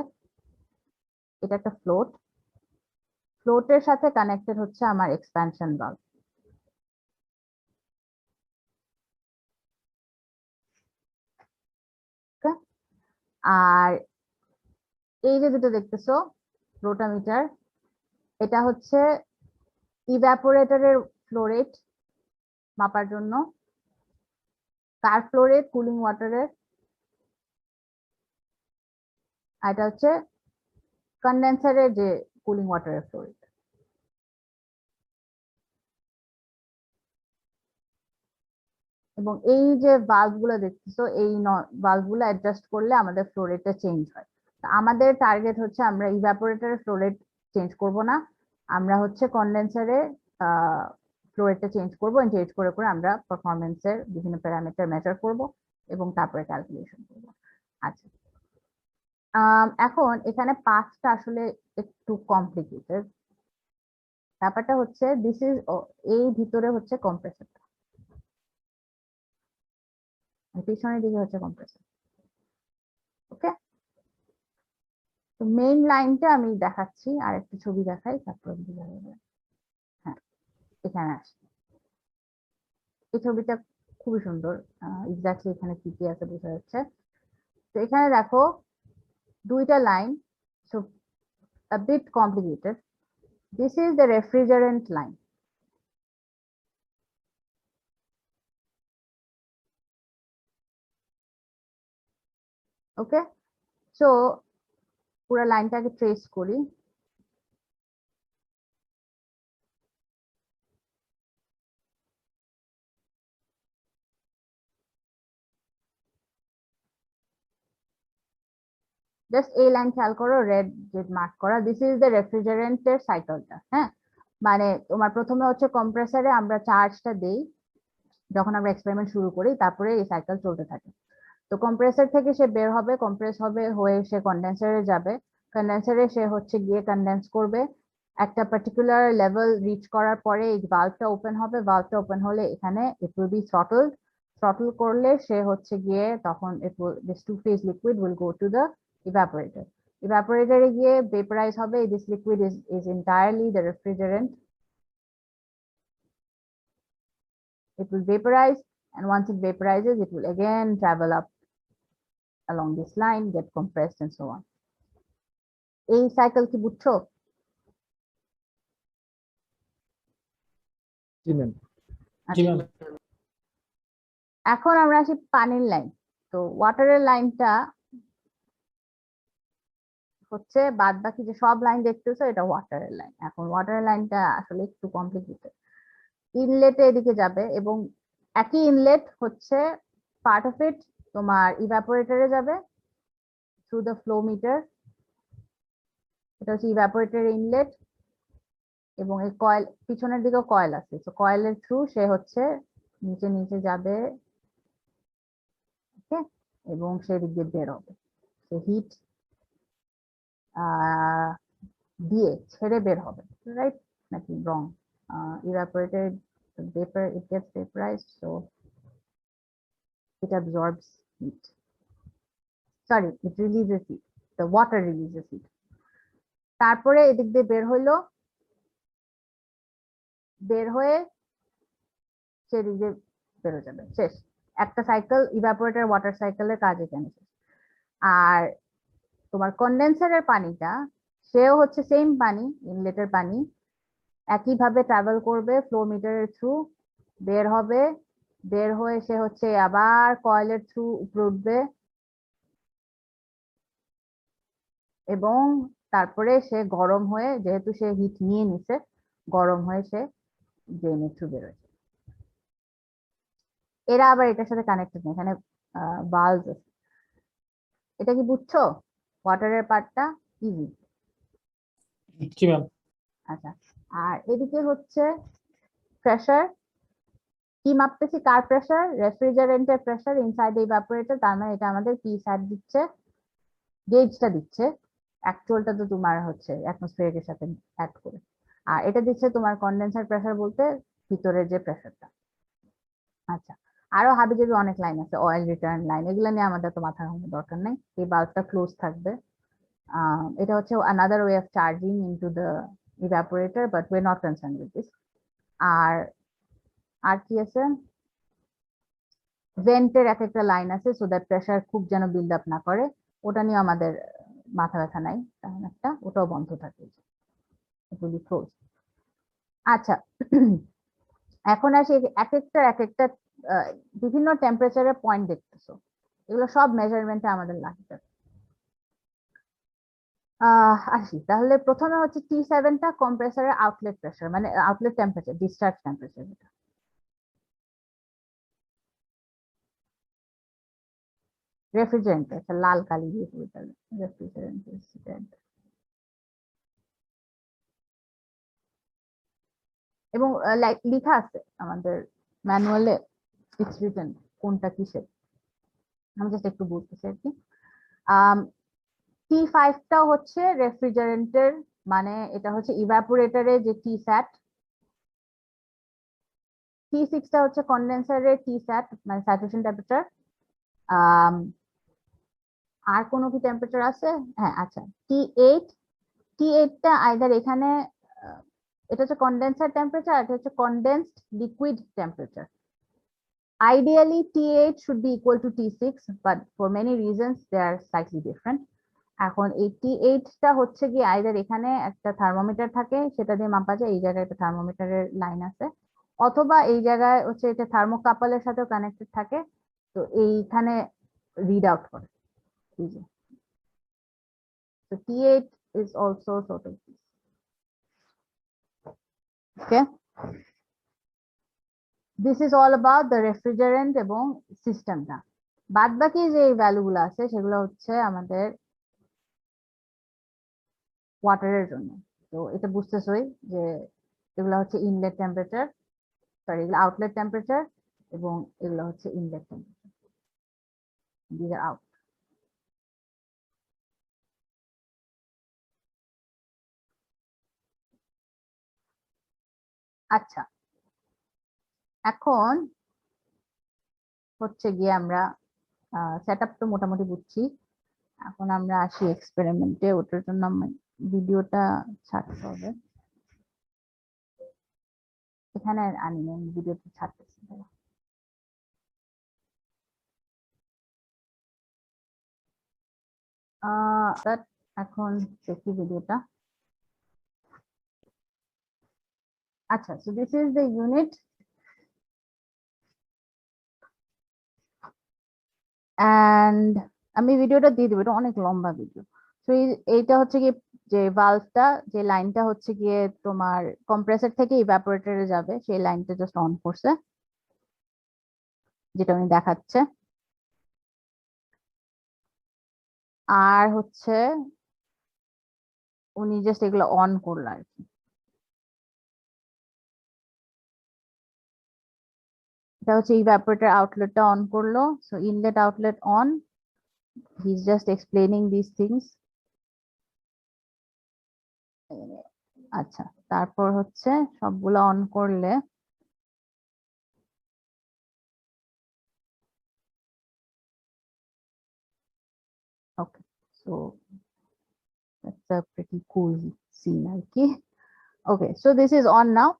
এটা একটা ফ্লোট, ফ্লোটের সাথে কানেক্টেড হচ্ছে আমার এক্সপ্যানশন ভালভ। আর এই যে দুটো দেখতেছো রোটামিটার, এটা হচ্ছে ইভ্যাপোরেটরের ফ্লো রেট মাপার জন্য, কার ফ্লো রেট কুলিং ওয়াটারের, এটা হচ্ছে কন্ডেন্সারের যে কুলিং ওয়াটারের ফ্লো রেট। এবং এই যে ভালভ গুলো দেখতেছো, এই ভালভ গুলো অ্যাডজাস্ট করলে আমাদের ফ্লো রেটটা চেঞ্জ হয়। আমাদের টার্গেট হচ্ছে আমরা ইভাপোরেটরের ফ্লো রেট চেঞ্জ করব না, আমরা হচ্ছে কন্ডেন্সারে ফ্লো রেটটা চেঞ্জ করবো। চেঞ্জ করে করে আমরা পারফরমেন্সের বিভিন্ন প্যারামিটার মেজার করব এবং তারপরে ক্যালকুলেশন করব। আচ্ছা, এখন এখানে পাঁচটা আসলে একটু কমপ্লিকেটেড। ব্যাপারটা হচ্ছে দিস ইজ, এই ভিতরে হচ্ছে কম্প্রেসরটা, পিছনের দিকে হচ্ছে কম্প্রেসর। ওকে, তো মেইন লাইনটা আমি দেখাচ্ছি, আর একটা ছবি দেখাই তারপর বুঝা যাবে। হ্যাঁ, এখানে আসি, এই ছবিটা খুবই সুন্দর, এক্স্যাক্টলি এখানে কি কি আছে বোঝা যাচ্ছে। তো এখানে দেখো দুইটা line, so a bit complicated. This is the refrigerant line. Okay, so পুরো লাইনটাকে ট্রেস করি। জাস্ট এই লাইন খেয়াল করো, রেড জেড মার্ক করা, দিস ইজ দ্য রেফ্রিজারেন্টের সাইকেলটা। হ্যাঁ, মানে তোমার প্রথমে হচ্ছে কম্প্রেসারে আমরা চার্জটা দেই যখন আমরা এক্সপেরিমেন্ট শুরু করি, তারপরে এই সাইকেল চলতে থাকে। তো কম্প্রেসর থেকে সে বের হবে, কম্প্রেস হবে, হয়ে সে কন্ডেন্সারে যাবে, কন্ডেন্সারে সে হচ্ছে গিয়ে কন্ডেন্স করবে। একটা পার্টিকুলার লেভেল রিচ করার পরে এই ভালভটা ওপেন হবে, ভালভটা ওপেন হলে এখানে it will be throttled, throttle করলে সে হচ্ছে গিয়ে তখন it will, this two phase liquid will go to the evaporator. Evaporator গিয়ে vaporize হবে, this liquid is entirely the refrigerant. It will vaporize, and once it vaporizes it will again travel up along this line, get compressed and so on. এই cycle কি বুঝছো? জি ma'am. জি ma'am. এখন আমরা আসি পানির line. তো ওয়াটারের লাইনটা হচ্ছে বাদ বাকি যে সব লাইন দেখতেছো এটা ওয়াটারের লাইন। এখন ওয়াটারের লাইনটা আসলে একটু কমপ্লিকেটেড। ইনলেটে এদিকে যাবে এবং একই ইনলেট হচ্ছে পার্ট অফ ইট তোমার ইভাপোরেটরে যাবে থ্রু দ্য ফ্লো মিটার। এটা হচ্ছে ইভাপোরেটর ইনলেট, এবং এই কয়েল পিছনের দিকে কয়েল আছে, তো কয়েলের থ্রু সে হচ্ছে নিচে নিচে যাবে, ওকে, এবং সেদিক দিয়ে বের হবে। সে হিট দিয়ে ছেড়ে বের হবে, রাইট নাকি রং? evaporated vapor, it gets vaporized, so it absorbs heat. Sorry, it releases heat, the water releases heat. তারপরে এদিক দিয়ে বের হইলো, বের হয়ে সেদিক দিয়ে বেরো যাবে, শেষ। একটা সাইকেল ইভাপোরেটর ওয়াটার সাইকেলের কাজ এখানে শেষ। আর তোমার কন্ডেন্সারের পানিটা, সেও হচ্ছে সেম পানি, ইনলেটের পানি, একইভাবে ট্রাভেল করবে ফ্লো মিটারের থ্রু, বের হবে, বের হয়ে সে হচ্ছে আবার কয়েলের থ্রু উপরে উঠবে, এবং তারপরে সে গরম হয়ে, যেহেতু সে হিট নিয়ে নিছে, গরম হয়ে সে ড্রেনের থ্রু বেরোয়। এরা আবার এটার সাথে কানেক্টেড না, এখানে বাল্ব আছে। এটা কি বুঝছো? ওয়াটারের পার্টটা ইজি। জি ম্যাম। আচ্ছা, আর এদিকে হচ্ছে প্রেসার। কি মাপতেছি? কার প্রেসার? রেফ্রিজারেন্টের প্রেসার ইনসাইড ইভাপোরেটর। তার মানে এটা আমাদের কি স্যাট দিচ্ছে? গেজটা দিচ্ছে। অ্যাকচুয়ালটা তো তোমার হচ্ছে অ্যাটমসফিয়ারের সাথে অ্যাড করে, আর এটা দিচ্ছে তোমার কন্ডেন্সার প্রেসার, বলতে ভিতরের যে প্রেসারটা। আচ্ছা, আরো হাবিজাবি অনেক লাইন আছে, অয়েল রিটার্ন লাইন, এগুলো নিয়ে আমাদের তো মাথা ঘামানোর দরকার নেই। এই বাল্বটা ক্লোজ থাকবে। এটা হচ্ছে another way of charging into the evaporator, but we're not concerned with this. আর কি আছে? ভেন্টের এক একটা লাইন আছে, সো দ্যাট প্রেসার খুব যেন বিল্ড আপ না করে, ওটা নিয়ে আমাদের মাথা ব্যথা নাই তেমন একটা, ওটাও বন্ধ থাকে, ক্লোজ। আচ্ছা এখন আসি এক একটা বিভিন্ন টেম্পারেচারের পয়েন্ট দেখতেছো, এগুলো সব মেজারমেন্টে আমাদের লাগবে। আসি তাহলে প্রথমে হচ্ছে T7টা কম্প্রেসারের আউটলেট প্রেসার, মানে outlet temperature, discharge temperature. Refrigerant, একটা লাল কালি দিয়ে রেফ্রিজারেন্ট, এবং লেখা আছে আমাদের ম্যানুয়ালে, ইটস রিটেন কোনটা কিসের, আমি জাস্ট একটু বলতেছি আর কি। T5টা হচ্ছে রেফ্রিজারেন্টের, মানে এটা হচ্ছে ইভাপোরেটরে যে টি স্যাট। T6টা হচ্ছে কন্ডেন্সারের টি স্যাট, মানে স্যাচুরেশন টেম্পারেচার। আর কোনো কি টেম্পারেচার আছে? হ্যাঁ আচ্ছা, T8টা আইদার এখানে এটা হচ্ছে কন্ডেন্সার টেম্পারেচার, আর এটা হচ্ছে condensed liquid temperature. Ideally T8 should be equal to T6, but for many reasons they are slightly different. এখন এই T8টা হচ্ছে কি আইদার এখানে একটা থার্মোমিটার থাকে, সেটা দিয়ে মাপা যায়, এই জায়গায় একটা থার্মোমিটারের লাইন আছে, অথবা এই জায়গায় হচ্ছে এটা থার্মোকাপলের সাথেও কানেক্টেড থাকে, তো এইখানে রিড আউট করে। So T8 is also sort of this. Okay, this is all about the refrigerant এবং সিস্টেমটা। বাদ বাকি যে ভ্যালুগুলো আছে সেগুলো হচ্ছে আমাদের ওয়াটারের জন্য। তো এটা বুঝতেছই যে এগুলো হচ্ছে ইনলেট টেম্পারেচার, সরি এগুলো আউটলেট টেম্পারেচার, এবং এগুলো হচ্ছে inlet temperature, this are out. আচ্ছা এখন হচ্ছে গিয়ে আমরা সেট আপ তো মোটামুটি বুঝছি, এখন আমরা আসি এক্সপেরিমেন্টে। ওটার জন্য ভিডিওটা ছাড়তে হবে, এখানে আনি ভিডিওটা ছাড়তেছি। এখন দেখি ভিডিওটা। আচ্ছা, so this is the unit and আমি ভিডিওটা দিয়ে দিব, এটা অনেক লম্বা ভিডিও। তো এইটা হচ্ছে কি যে ভালভটা, যে লাইনটা হচ্ছে গিয়ে তোমার কম্প্রেসর থেকে ইভাপোরেটরে যাবে, সেই লাইনটা জাস্ট অন করছে, যেটা উনি দেখাচ্ছে। আর হচ্ছে উনি জাস্ট এগুলো অন করলো আর কি। এটা হচ্ছে ইভাপোরেটর আউটলেটটা অন করলো, so inlet outlet on, he is just explaining this things. আচ্ছা তারপর হচ্ছে সবগুলো অন করলে okay, so that's a pretty cool scene আর কি। Okay, so this is on now,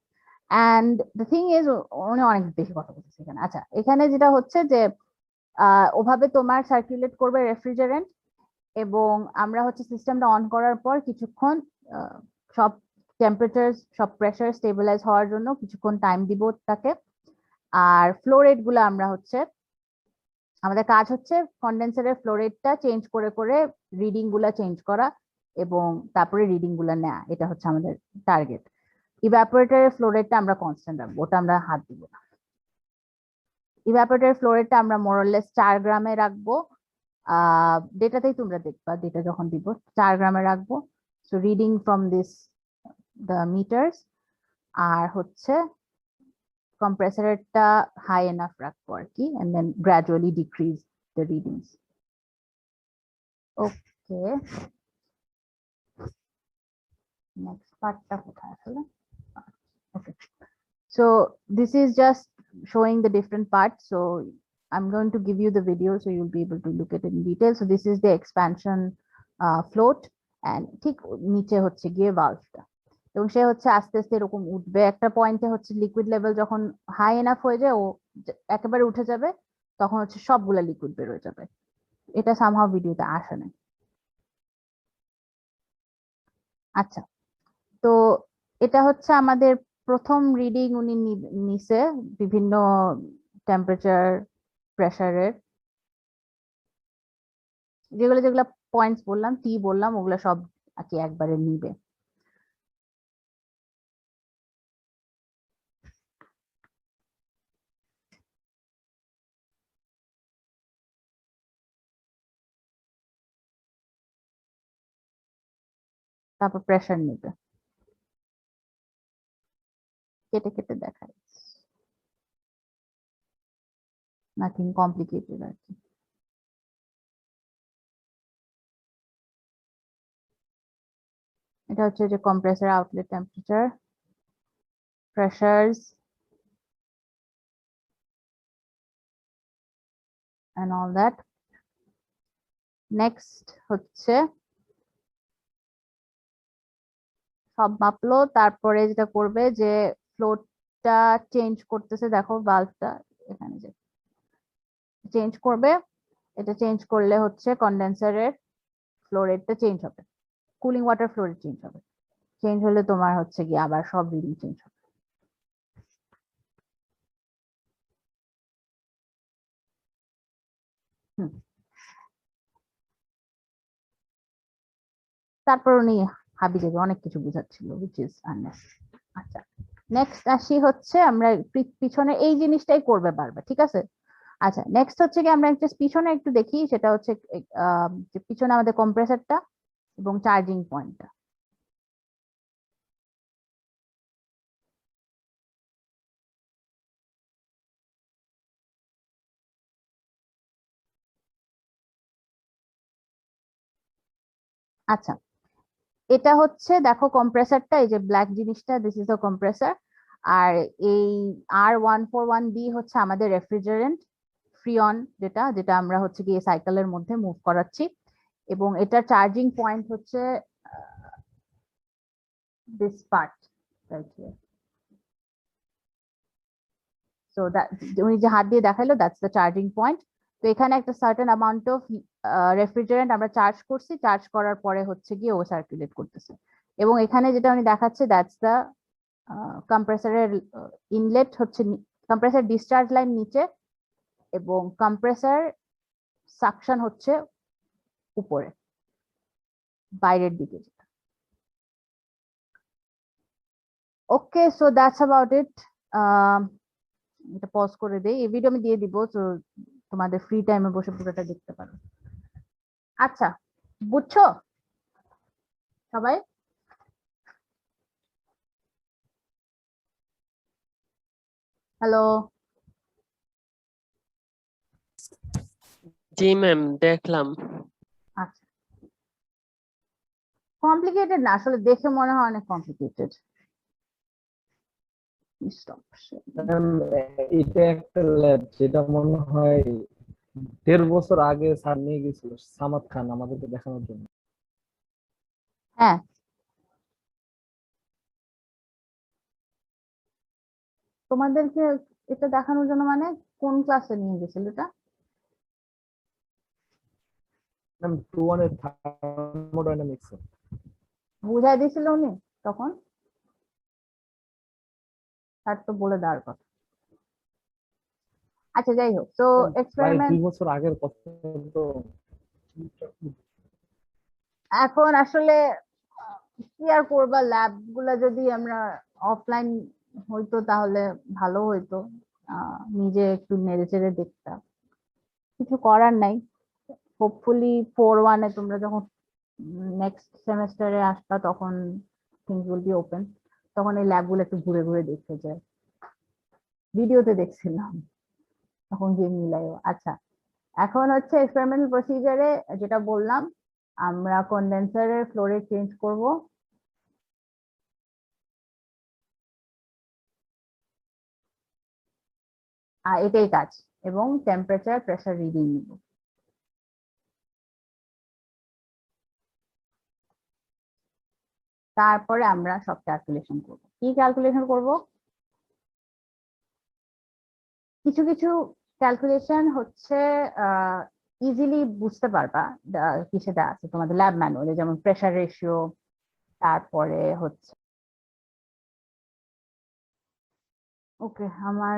and the thing is উনি অনেক বেশি কথা বলতেছে এখানে। আচ্ছা এখানে যেটা হচ্ছে যে ওভাবে তোমার সার্কুলেট করবে রেফ্রিজারেন্ট, এবং আমরা হচ্ছে সিস্টেমটা অন করার পর কিছুক্ষণ সব টেম্পারেচার সব প্রেসার স্টেবিলাইজ হওয়ার জন্য কিছুক্ষণ টাইম দিব তাকে। আর ফ্লো রেট গুলো আমরা হচ্ছে, আমাদের কাজ হচ্ছে কন্ডেন্সারের ফ্লো রেটটা চেঞ্জ করে করে রিডিং গুলা চেঞ্জ করা এবং তারপরে রিডিং গুলা নেওয়া, এটা হচ্ছে আমাদের টার্গেট। ইভাপোরেটরের ফ্লো রেটটা আমরা কনস্ট্যান্ট রাখবো, ওটা আমরা হাত দিব না। ইভাপোরেটরের ফ্লো রেটটা আমরা মোরলেস 4 গ্রামে রাখবো, ডেটাতেই তোমরা দেখবা, ডেটা যখন দিব 4 গ্রামে রাখবো। So reading from this the meters, আর হচ্ছে কম্প্রেসরেরটা হাই এনাফ রাখবো আর কি, and then gradually decrease the readings. Okay, next পার্টটা কোথায় আসলে? Okay, so this is just showing the different parts, so I'm going to give you the video so you'll be able to look at it in detail. So this is the expansion float, and ঠিক নিচে হচ্ছে গিয়ে ভালভটা, এবং সে হচ্ছে আস্তে আস্তে এরকম উঠবে, একটা পয়েন্টে হচ্ছে লিকুইড লেভেল যখন হাই এনাফ হয়ে যায় ও একেবারে উঠে যাবে, তখন হচ্ছে সবগুলা লিকুইড বের হয়ে যাবে। এটা সামহাও ভিডিওতে আসে না। আচ্ছা, তো এটা হচ্ছে আমাদের প্রথম রিডিং উনি নিছে বিভিন্ন টেম্পারেচার, প্রেসারের, যেগুলো যেগুলো পয়েন্টস বললাম, টি বললাম, ওগুলো সব আর কি একবারে নিবে। তারপর প্রেসার নিবে, কেটে কেটে দেখায়, নাথিং কমপ্লিকেটেড আর কি। এটা হচ্ছে যে compressor outlet temperature, pressures and all that. Next হচ্ছে সব মাপলো, তারপরে যেটা করবে যে ফ্লোটা চেঞ্জ করতেছে, দেখো ভালভটা এখানে যে চেঞ্জ করবে, এটা চেঞ্জ করলে হচ্ছে কন্ডেন্সারের ফ্লো রেটটা চেঞ্জ হবে, cooling water flow rate change হবে, চেঞ্জ হলে তোমার হচ্ছে কি আবার সব রিডিং চেঞ্জ হবে। তারপর উনি হাবি যাবে অনেক কিছু বুঝাচ্ছিল, which is unnecessary। আচ্ছা, নেক্সট আসি হচ্ছে আমরা পিছনে এই জিনিসটাই করবে বারবার, ঠিক আছে। আচ্ছা, নেক্সট হচ্ছে কি আমরা একটা পিছনে একটু দেখি, সেটা হচ্ছে যে পিছনে আমাদের কম্প্রেসরটা এবং চার্জিং পয়েন্টটা। আচ্ছা, এটা হচ্ছে দেখো কম্প্রেসরটা, এই যে ব্ল্যাক জিনিসটা, দিস ইজ দ্য কম্প্রেসর। আর এই R141B হচ্ছে আমাদের রেফ্রিজারেন্ট, ফ্রিয়ন, যেটা যেটা আমরা হচ্ছে গিয়ে সাইকেলের মধ্যে মুভ করাচ্ছি। এবং এটা চার্জিং পয়েন্ট হচ্ছে this part right here. So that উনি যে হাত দিয়ে দেখাইলো, দ্যাটস দ্য চার্জিং পয়েন্ট। তো এখানে একটা সার্টেন অ্যামাউন্ট অফ রেফ্রিজারেন্ট আমরা চার্জ করছি, চার্জ করার পরে হচ্ছে গিয়ে ও সার্কুলেট করতেছে। এবং এখানে যেটা উনি দেখাচ্ছে, দ্যাটস দ্য কম্প্রেসরের ইনলেট, হচ্ছে কম্প্রেসর ডিসচার্জ লাইন নিচে, এবং কম্প্রেসর সাকশন হচ্ছে উপরে বাইরের দিকে। ওকে, সো দ্যাটস অ্যাবাউট ইট। এটা পজ করে দেই, এই ভিডিও আমি দিয়ে দিব, তো তোমাদের ফ্রি টাইমে বসে পুরোটা দেখতে পারো। আচ্ছা, বুঝছো সবাই? হ্যালো? জি ম্যাম, দেখলাম। আচ্ছা, কমপ্লিকেটেড না, আসলে দেখে মনে হয় অনেক কমপ্লিকেটেড। এটা একটা ল্যাব, যেটা মনে হয় 1.5 বছর আগে স্যার নিয়ে গেছিল সামাদ খান আমাদেরকে দেখানোর জন্য। হ্যাঁ, তোমাদেরকে এটা দেখানোর জন্য মানে কোন ক্লাসে নিয়ে গেছিল এটা? ম্যাম 2-1 এর থার্মোডাইনামিক্স। বুঝাই দিয়েছিল উনি তখন? তার তো বলে দেওয়ার কথা। আচ্ছা, যাই হোক, তো প্রায় এক্সপেরিমেন্ট 2 বছর আগের কথা তো। এখন আসলে কি আর করবা, ল্যাব গুলা যদি আমরা অফলাইন হইতো তাহলে ভালো হইতো, নিজে একটু নেড়ে চেড়ে দেখতাম, কিছু করার নাই। হোপফুলি 4-1-এ তোমরা যখন নেক্সট সেমেস্টারে আসবা তখন থিংস উইল বি ওপেন, তখন এই ল্যাব গুলো একটু ঘুরে ঘুরে দেখতে যায়, ভিডিওতে দেখছিলাম, তখন গিয়ে মিলাইও। আচ্ছা, এখন হচ্ছে এক্সপেরিমেন্টাল প্রসিজারে যেটা বললাম, আমরা কন্ডেন্সারের ফ্লো রেট চেঞ্জ করব, আর এটাই কাজ, এবং টেম্পারেচার প্রেসার রিডিং নিব। তারপরে আমরা সব ক্যালকুলেশন করব। কি ক্যালকুলেশন করব? কিছু কিছু ক্যালকুলেশন হচ্ছে ইজিলি বুঝতে পারবা, কিসে দেওয়া আছে তোমাদের ল্যাব ম্যানুয়ালে, যেমন প্রেসার রেশিও, তারপরে হচ্ছে ওকে, আমার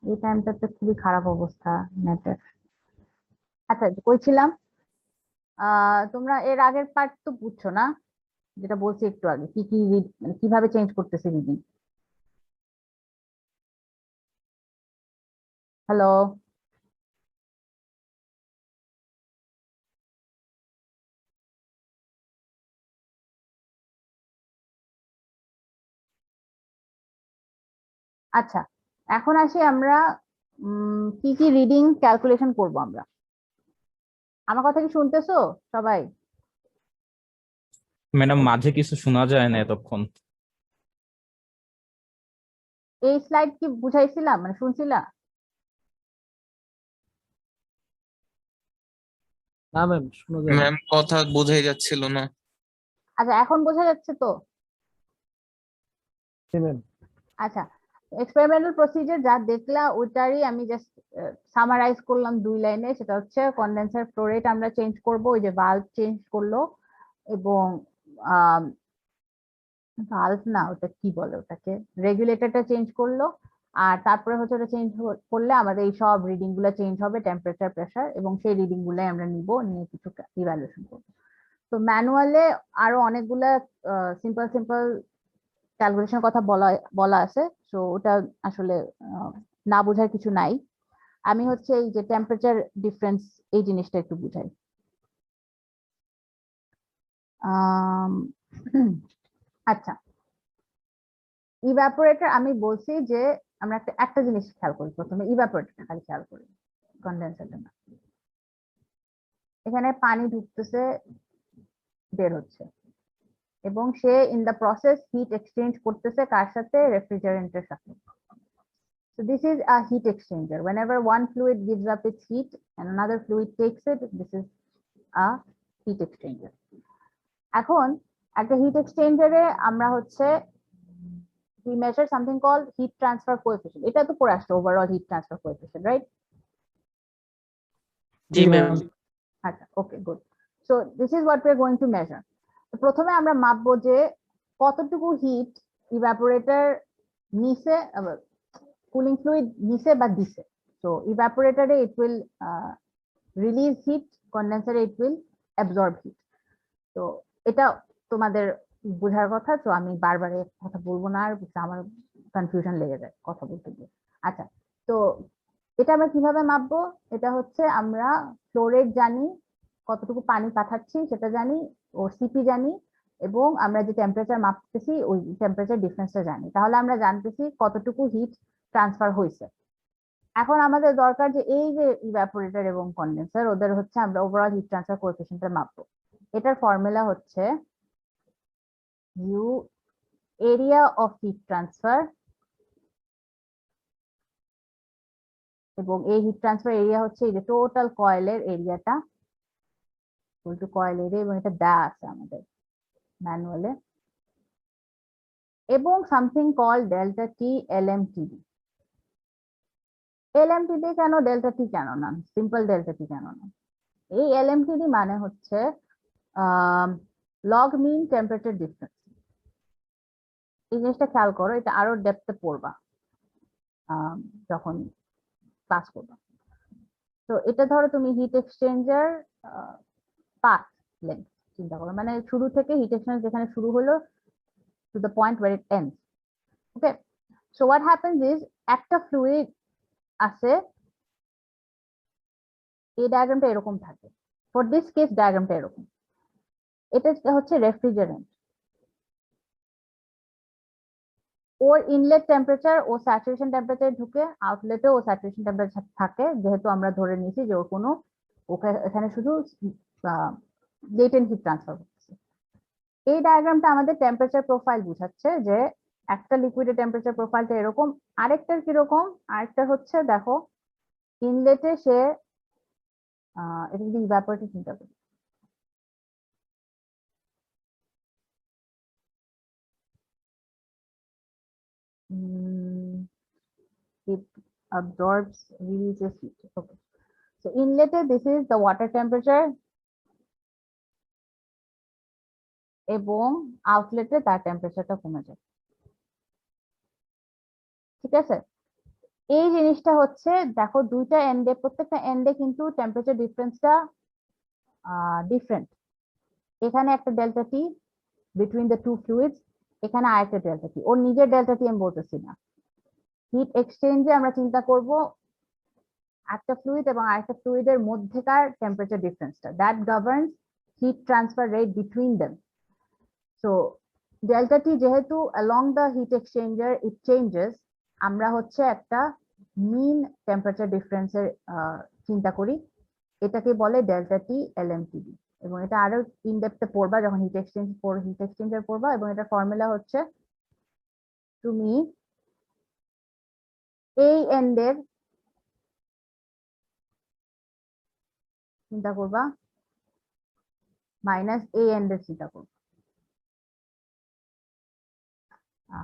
এই টাইমটাতে খুবই খারাপ অবস্থা নেটের। আচ্ছা, কইছিলাম তোমরা এর আগের পার্ট তো বুঝছো না, যেটা বলছি একটু আগে, কি কি মানে কিভাবে চেঞ্জ করতেছে রিডিং। হ্যালো? আচ্ছা, এখন আসি আমরা কি কি রিডিং ক্যালকুলেশন করব আমরা। আমার কথা কি শুনতেছো সবাই? ম্যাডাম মাঝে কিছু শোনা যায় না এতক্ষণ। এই স্লাইড কি বুঝাইছিলাম, মানে শুনছিলা? না ম্যাম, শোনা যায় না। ম্যাম কথা বোঝাই যাচ্ছিল না। আচ্ছা, এখন বোঝা যাচ্ছে তো? জি ম্যাম। আচ্ছা, এক্সপেরিমেন্টাল প্রসিজার যা দেখলা ওইটারই আমি জাস্ট সামারাইজ করলাম 2 লাইনে। সেটা হচ্ছে কন্ডেন্সার ফ্লো রেট আমরা চেঞ্জ করব, ওই যে ভালভ চেঞ্জ করলো, এবং ভালভ না, ওটা কি বলে, ওটাকে রেগুলেটরটা চেঞ্জ করলো। আর তারপরে হচ্ছে ওটা চেঞ্জ করলে আমাদের এই সব রিডিং গুলো চেঞ্জ হবে, টেম্পারেচার, প্রেসার, এবং সেই রিডিং গুলাই আমরা নিব, নিয়ে কিছু ইভ্যালুয়েশন করবো। তো ম্যানুয়ালে আরো অনেকগুলা সিম্পল সিম্পল ক্যালকুলেশনের কথা বলা বলা আছে। তো ওটা আসলে না বোঝার কিছু নাই। আমি হচ্ছে এই যে টেম্পারেচার ডিফারেন্স, এই জিনিসটা একটু বুঝাই। আচ্ছা, ইভাপোরেটর আমি বলছি যে আমরা একটা একটা জিনিস খেয়াল করি, প্রথমে ইভাপোরেটরটা খালি খেয়াল করি, কন্ডেন্সারটা না। এখানে পানি ঢুকতেছে, বের হচ্ছে, এবং সে in the process heat exchange করতেছে কার সাথে? রেফ্রিজারেন্টের সাথে। So this is a heat exchanger. Whenever one fluid gives up its heat and another fluid takes it, this is a heat exchanger. এখন একটা হিট এক্সচেঞ্জারে আমরা হচ্ছে we measure something called heat transfer coefficient. এটা তো পড়ে আসছে, overall heat transfer coefficient, right? জি ma'am. আচ্ছা, okay, good. So this is what we are going to measure. প্রথমে আমরা মাপবো যে কতটুকু হিট ইভাপোরেটর নিচে, কুলিং ফ্লুইড নিচে বা দিছে। সো ইভাপোরেটরে ইট উইল রিলিজ হিট, কন্ডেন্সারে ইট উইল অ্যাবজর্ব হিট। তো এটা তোমাদের বোঝার কথা, তো আমি বারবার কথা বলবো না, আর আমার কনফিউশন লেগে যায় কথা বলতে গিয়ে। আচ্ছা, তো এটা আমরা কিভাবে মাপবো? এটা হচ্ছে আমরা ফ্লো রেট জানি, কতটুকু পানি পাঠাচ্ছি সেটা জানি, ও সিপি জানি, এবং আমরা যে টেম্পারেচার মাপতেছি ওই টেম্পারেচার ডিফারেন্সটা জানি। তাহলে আমরা জানতেছি কতটুকু হিট ট্রান্সফার হয়েছে। এখন আমাদের দরকার যে এই যে ইভাপোরেটর এবং কন্ডেন্সার, ওদের হচ্ছে আমরা ওভারঅল হিট ট্রান্সফার কোএফিসিয়েন্টটা মাপবো। এটার ফর্মুলা হচ্ছে U area of heat transfer, এবং এই হিট ট্রান্সফার এরিয়া হচ্ছে এই যে টোটাল কয়েলের এরিয়াটা, টু কয়েল এরিয়া, এবং এটা দেয়া আছে আমাদের ম্যানুয়ালে, এবং সামথিং কল ডেল্টা টি এলএমটিডি। এলএমটিডি কেন, ডেল্টা টি কেন না, সিম্পল ডেল্টা টি কেন না? এই এলএমটিডি মানে হচ্ছে লগ মিন টেম্পারেচার ডিফারেন্স। এই জিনিসটা খেয়াল করো, এটা আরো ডেপথে পড়বা যখন ক্লাস করবা। তো এটা ধরো তুমি হিট এক্সচেঞ্জার পাথ লেন্থ চিন্তা করো, মানে শুরু থেকে হিট এক্সচেঞ্জ যেখানে শুরু হলো to the point where it ends. Okay, so what happens is, একটা ফ্লুইড আছে, এই ডায়াগ্রামটা এরকম থাকে, ফর দিস কেস ডায়াগ্রামটা এরকম। এটা হচ্ছে রেফ্রিজারেন্ট, ওর ইনলেট টেম্পারেচার ও স্যাচুরেশন টেম্পারেচার ঢুকে, আউটলেটে ও স্যাচুরেশন টেম্পারেচার থাকে, যেহেতু আমরা ধরে নিয়েছি যে ওর কোনো এখানে শুধু লেটেন্ট হিট ট্রান্সফার হচ্ছে। এই ডায়াগ্রামটা আমাদের টেম্পারেচার প্রোফাইল বুঝাচ্ছে যে একটা লিকুইডের টেম্পারেচার প্রোফাইলটা এরকম, আরেকটার কিরকম, আরেকটা হচ্ছে দেখো ইনলেটে সে এটা যদি ইভাপোরেটর চিন্তা করি, it absorbs, releases heat. Okay, so inlet this is the water temperature, এবং আউটলেটে তার টেম্পারেচারটা কমে যায়। ঠিক আছে? এই জিনিসটা হচ্ছে দেখো দুইটা এন্ডে, প্রত্যেকটা এন্ডে কিন্তু টেম্পারেচার ডিফারেন্সটা ডিফারেন্ট। এখানে একটা delta T between the two fluids, এখানে আরেকটা ডেল্টা টি। ওর নিজের ডেল্টা টি আমি বলতেছি না। হিট এক্সচেঞ্জে আমরা চিন্তা করব একটা ফ্লুইড এবং আরেকটা ফ্লুইডের মধ্যেকার টেম্পারেচার ডিফারেন্সটা, that governs heat transfer rate between them. So delta T যেহেতু along the heat exchanger it changes, আমরা হচ্ছে একটা মিন টেম্পারেচার ডিফারেন্সের চিন্তা করি, এটাকে বলে ডেল্টা টি এলএমটিডি। এবং এটা আরো ইন ডেপথে পড়বা যখন হিট এক্সচেঞ্জার পড়বা, এবং এটা ফর্মুলা হচ্ছে তুমি এই এন্ডের চিন্তা করবা মাইনাস এই এন্ডের চিন্তা করবা।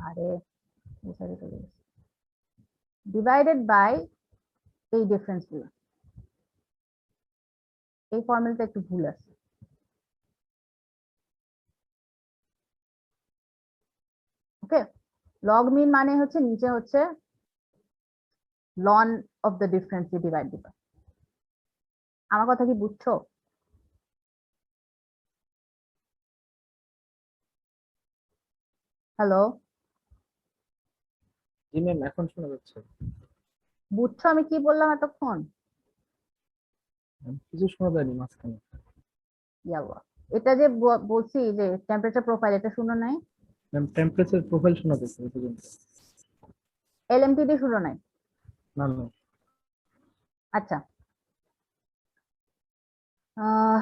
আরে ডিভাইডেড বাই এই ডিফারেন্স গুলো। এই ফর্মুলাটা একটু ভুল আছে। ওকে, লগ মিন মানে হচ্ছে নিচে হচ্ছে ln of the difference divide দিবা। আমার কথা কি বুঝছো? হ্যালো, জি ম্যাম, এখন শোনা যাচ্ছে। বুঝছো আমি কি বললাম এতক্ষণ? কিছু শোনা যায়নি মাঝখানে। ইয়াল্লা, এটা যে বলছি যে টেম্পারেচার প্রোফাইল, এটা শুনো নাই? ম্যাম টেম্পারেচার প্রোফাইল শোনা যাচ্ছে এই পর্যন্ত। এলএমটিডি শুনো নাই? না না। আচ্ছা, আহ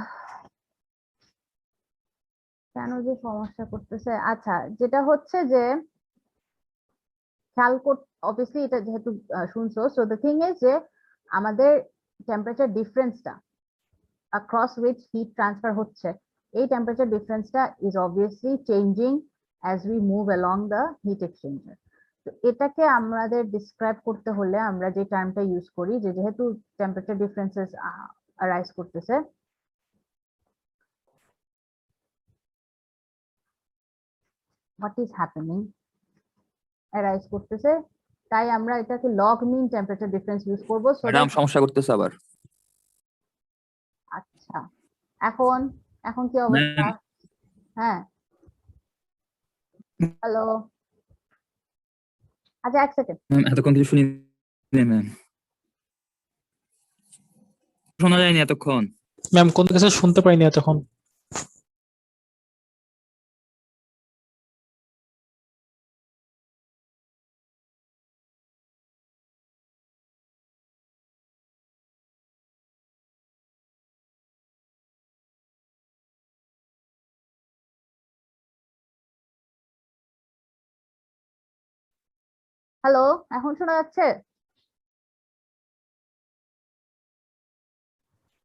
কেন যে সমস্যা করতেছে। আচ্ছা, যেটা হচ্ছে যে খেয়াল কর, অবভিয়াসলি এটা যেহেতু শুনছো, সো দ্য থিং ইজ যে আমাদের টেম্পারেচার ডিফারেন্সটা across which heat transfer হচ্ছে, এই টেম্পারেচার ডিফারেন্সটা is obviously changing as we move along the heat exchanger. তো এটাকে আমাদের ডিসক্রাইব করতে হলে আমরা যে টার্মটা ইউজ করি, যে যেহেতু টেম্পারেচার ডিফারেন্সেস arise করতেছে, what is happening, arise করতেছে, তাই আমরা এটাকে লগ মিন টেম্পারেচার ডিফারেন্স ইউজ করব। সো ম্যাডাম সমস্যা করতেছে আবার। আচ্ছা, এখন এখন কি অবস্থা? হ্যাঁ, হ্যালো, আচ্ছা এক সেকেন্ড। ম্যাম এতক্ষণ কিছু শুনি ম্যাম, শোনা যায়নি এতক্ষণ। ম্যাম কোন কিছু শুনতে পাইনি এতক্ষণ। হ্যালো, এখন শোনা যাচ্ছে?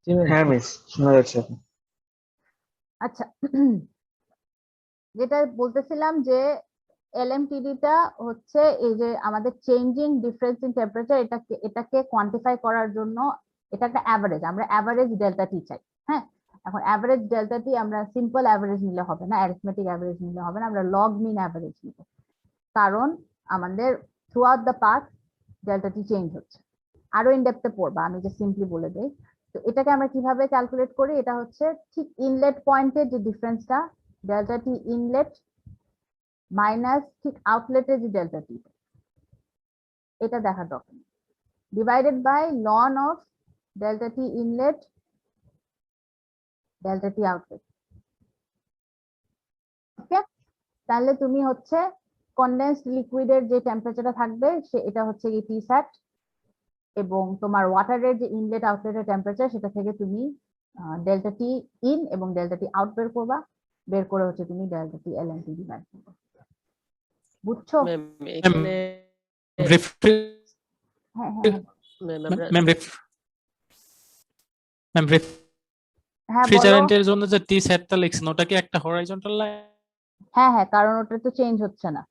জি ম্যাম। হ্যাঁ মিস, শোনা যাচ্ছে। আচ্ছা, যেটা বলতেছিলাম যে এলএমটিডিটা হচ্ছে এই যে আমাদের চেঞ্জিং ডিফারেন্স ইন টেম্পারেচার, এটাকে কোয়ান্টিফাই করার জন্য এটা একটা অ্যাভারেজ, আমরা অ্যাভারেজ ডেল্টা টি চাই। হ্যাঁ, এখন অ্যাভারেজ ডেল্টা টি আমরা সিম্পল অ্যাভারেজ নিলে হবে না, অ্যারিথমেটিক অ্যাভারেজ নিলে হবে না, আমরা লগ মিন অ্যাভারেজ নিব। কারণ আমাদের through out the path delta T change হচ্ছে। আরো ইন ডেপথে পড়বা, আমি যে সিম্পলি বলে দেই। তো এটাকে আমরা কিভাবে ক্যালকুলেট করি, এটা হচ্ছে ঠিক ইনলেট পয়েন্টের যে ডিফারেন্সটা, ডেল্টা টি ইনলেট মাইনাস ঠিক আউটলেটের যে ডেল্টা টি, এটা দেখার দরকার, divided by ln of delta T inlet delta T outlet. Okay, তাহলে তুমি হচ্ছে কনডেন্সড লিকুইডের যে টেম্পারেচারটা থাকবে এটা হচ্ছে কি টি স্যাট, এবং তোমার ওয়াটারের যে ইনলেট আউটলেটের টেম্পারেচার সেটা থেকে তুমি ডেল্টা টি ইন এবং ডেল্টা টি আউট বের করবা, বের করে হচ্ছে তুমি ডেল্টা টি এলএমটিডি বের করবে। বুঝছো? ম্যাম এখানে হ্যাঁ হ্যাঁ ম্যাম আমরা ম্যাম হ্যাঁ, বলো। রেফ্রিজারেন্টের জন্য যে টি সেটটা লিখছেন ওটা কি একটা হরাইজন্টাল লাইন? হ্যাঁ হ্যাঁ, কারণ ওটা তো চেঞ্জ হচ্ছে না।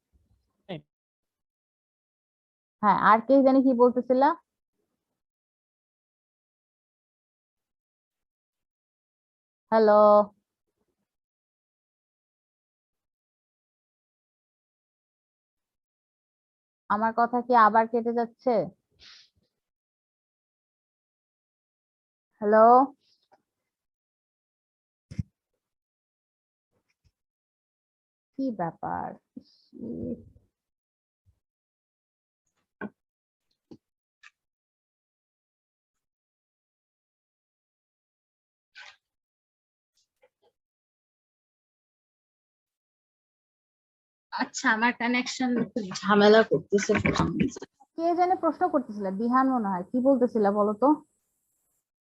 হ্যাঁ, আর কে জানি কি বলতেছিলা? হ্যালো, আমার কথা কি আবার কেটে যাচ্ছে? হ্যালো? কি ব্যাপার? ইস, আচ্ছা, আমার কানেকশন ঝামেলা করতেছে। কে জানে প্রশ্ন করতেছিল? বিহান মনে হয়। কি বলতেছিল বলো তো?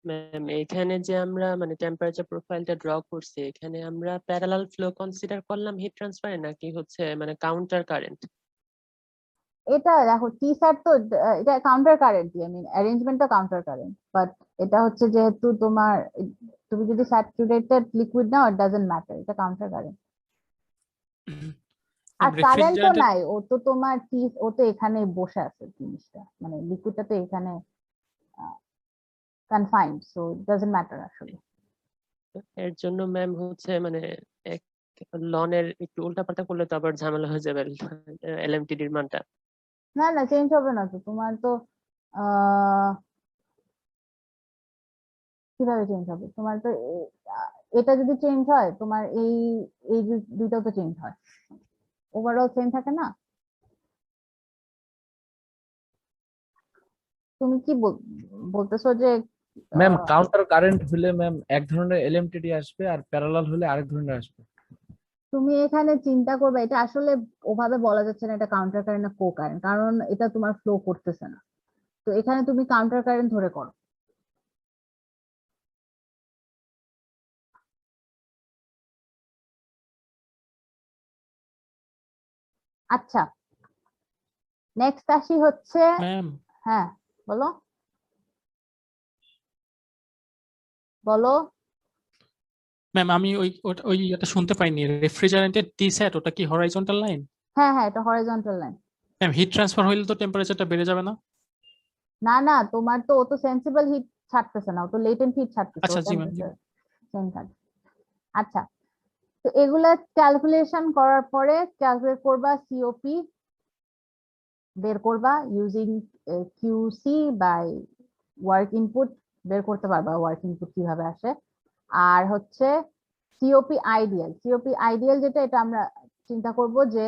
ম্যাম এখানে যে আমরা মানে টেম্পারেচার প্রোফাইলটা ড্র করছি, এখানে আমরা প্যারালাল ফ্লো কনসিডার করলাম হিট ট্রান্সফারে, নাকি হচ্ছে মানে কাউন্টার কারেন্ট? এটা দেখো টি স্যাট তো এটা কাউন্টার কারেন্ট, আই মিন অ্যারেঞ্জমেন্টটা কাউন্টার কারেন্ট, বাট এটা হচ্ছে যেহেতু তোমার তুমি যদি saturated liquid now it doesn't matter, এটা কাউন্টার কারেন্ট। আর কারেন্ট তো নাই, ও তো তোমার ও তো এখানে বসে আছে জিনিসটা, মানে লিকুইডটা তো এখানে confined, so it doesn't matter আসলে। এর জন্য ম্যাম হচ্ছে মানে লনের একটু উল্টাপাল্টা করলে তো আবার ঝামেলা হয়ে যাবে এলএমটিডির মানটা। না না, চেঞ্জ হবে না তো, তোমার তো আহ কিভাবে চেঞ্জ হবে? তোমার তো এটা যদি চেঞ্জ হয়, তোমার এই এই দুইটাও তো চেঞ্জ হয়, ওভারঅল সেম থাকে না। তুমি কি বলতেছো যে ম্যাম কাউন্টার কারেন্ট হলে ম্যাম এক ধরনের এলএমটিডি আসবে, আর প্যারালাল হলে আরেক ধরনের আসবে। তুমি এখানে চিন্তা করবে, এটা আসলে ওভাবে বলা যাচ্ছে না এটা কাউন্টার কারেন্ট না কো কারেন্ট, কারণ এটা তোমার ফ্লো করতেছে না। তো এখানে তুমি কাউন্টার কারেন্ট ধরে করো। আচ্ছা, নেক্সট আসি হচ্ছে, ম্যাম হ্যাঁ বলো বলো। ম্যাম আমি ওই এটা শুনতে পাইনি, রেফ্রিজারেন্টের টি স্যাট ওটা কি হরাইজন্টাল লাইন? হ্যাঁ হ্যাঁ, এটা horizontal line. Ma'am heat transfer হইলে তো টেম্পারেচারটা বেড়ে যাবে না? না না, তোমার তো ও তো সেন্সিবল হিট ছাড়তেছে না, ও তো লেটেন্ট হিট ছাড়তেছে, ও আচ্ছা জি ম্যাম। টেম্পারেচার সেম থাকবে। আচ্ছা, তো এগুলা ক্যালকুলেশন করার পরে ক্যালকুলেট করবা সিওপি বের করবা using QC by work input, বের করতে পারবা ওয়ার্ক ইনপুট কিভাবে আসে। আর হচ্ছে সিওপি আইডিয়াল যেটা, এটা আমরা চিন্তা করব যে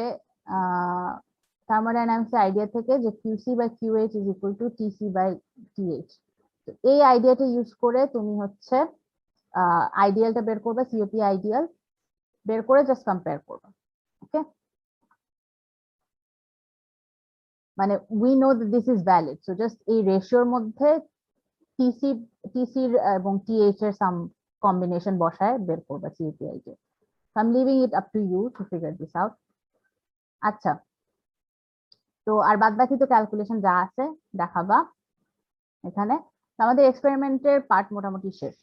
থার্মোডাইনামিক্স আইডিয়া থেকে যে QC by QH is equal to TC by TH. তো এই আইডিয়াটা ইউজ করে তুমি হচ্ছে আইডিয়ালটা বের করবে, সিওপি আইডিয়াল বের করে জাস্ট কম্পেয়ার করবে। ওকে, মানে we know that this is valid, so just এই রেশিওর মধ্যে টিসির এবং টিএইচ এর সাম কম্বিনেশন বসায় বের করবে COP ideal. I am leaving it up to you to figure this out. আচ্ছা, তো আর বাদ বাকি তো ক্যালকুলেশন যা আছে দেখাবা এখানে। আমাদের এক্সপেরিমেন্টের পার্ট মোটামুটি শেষ।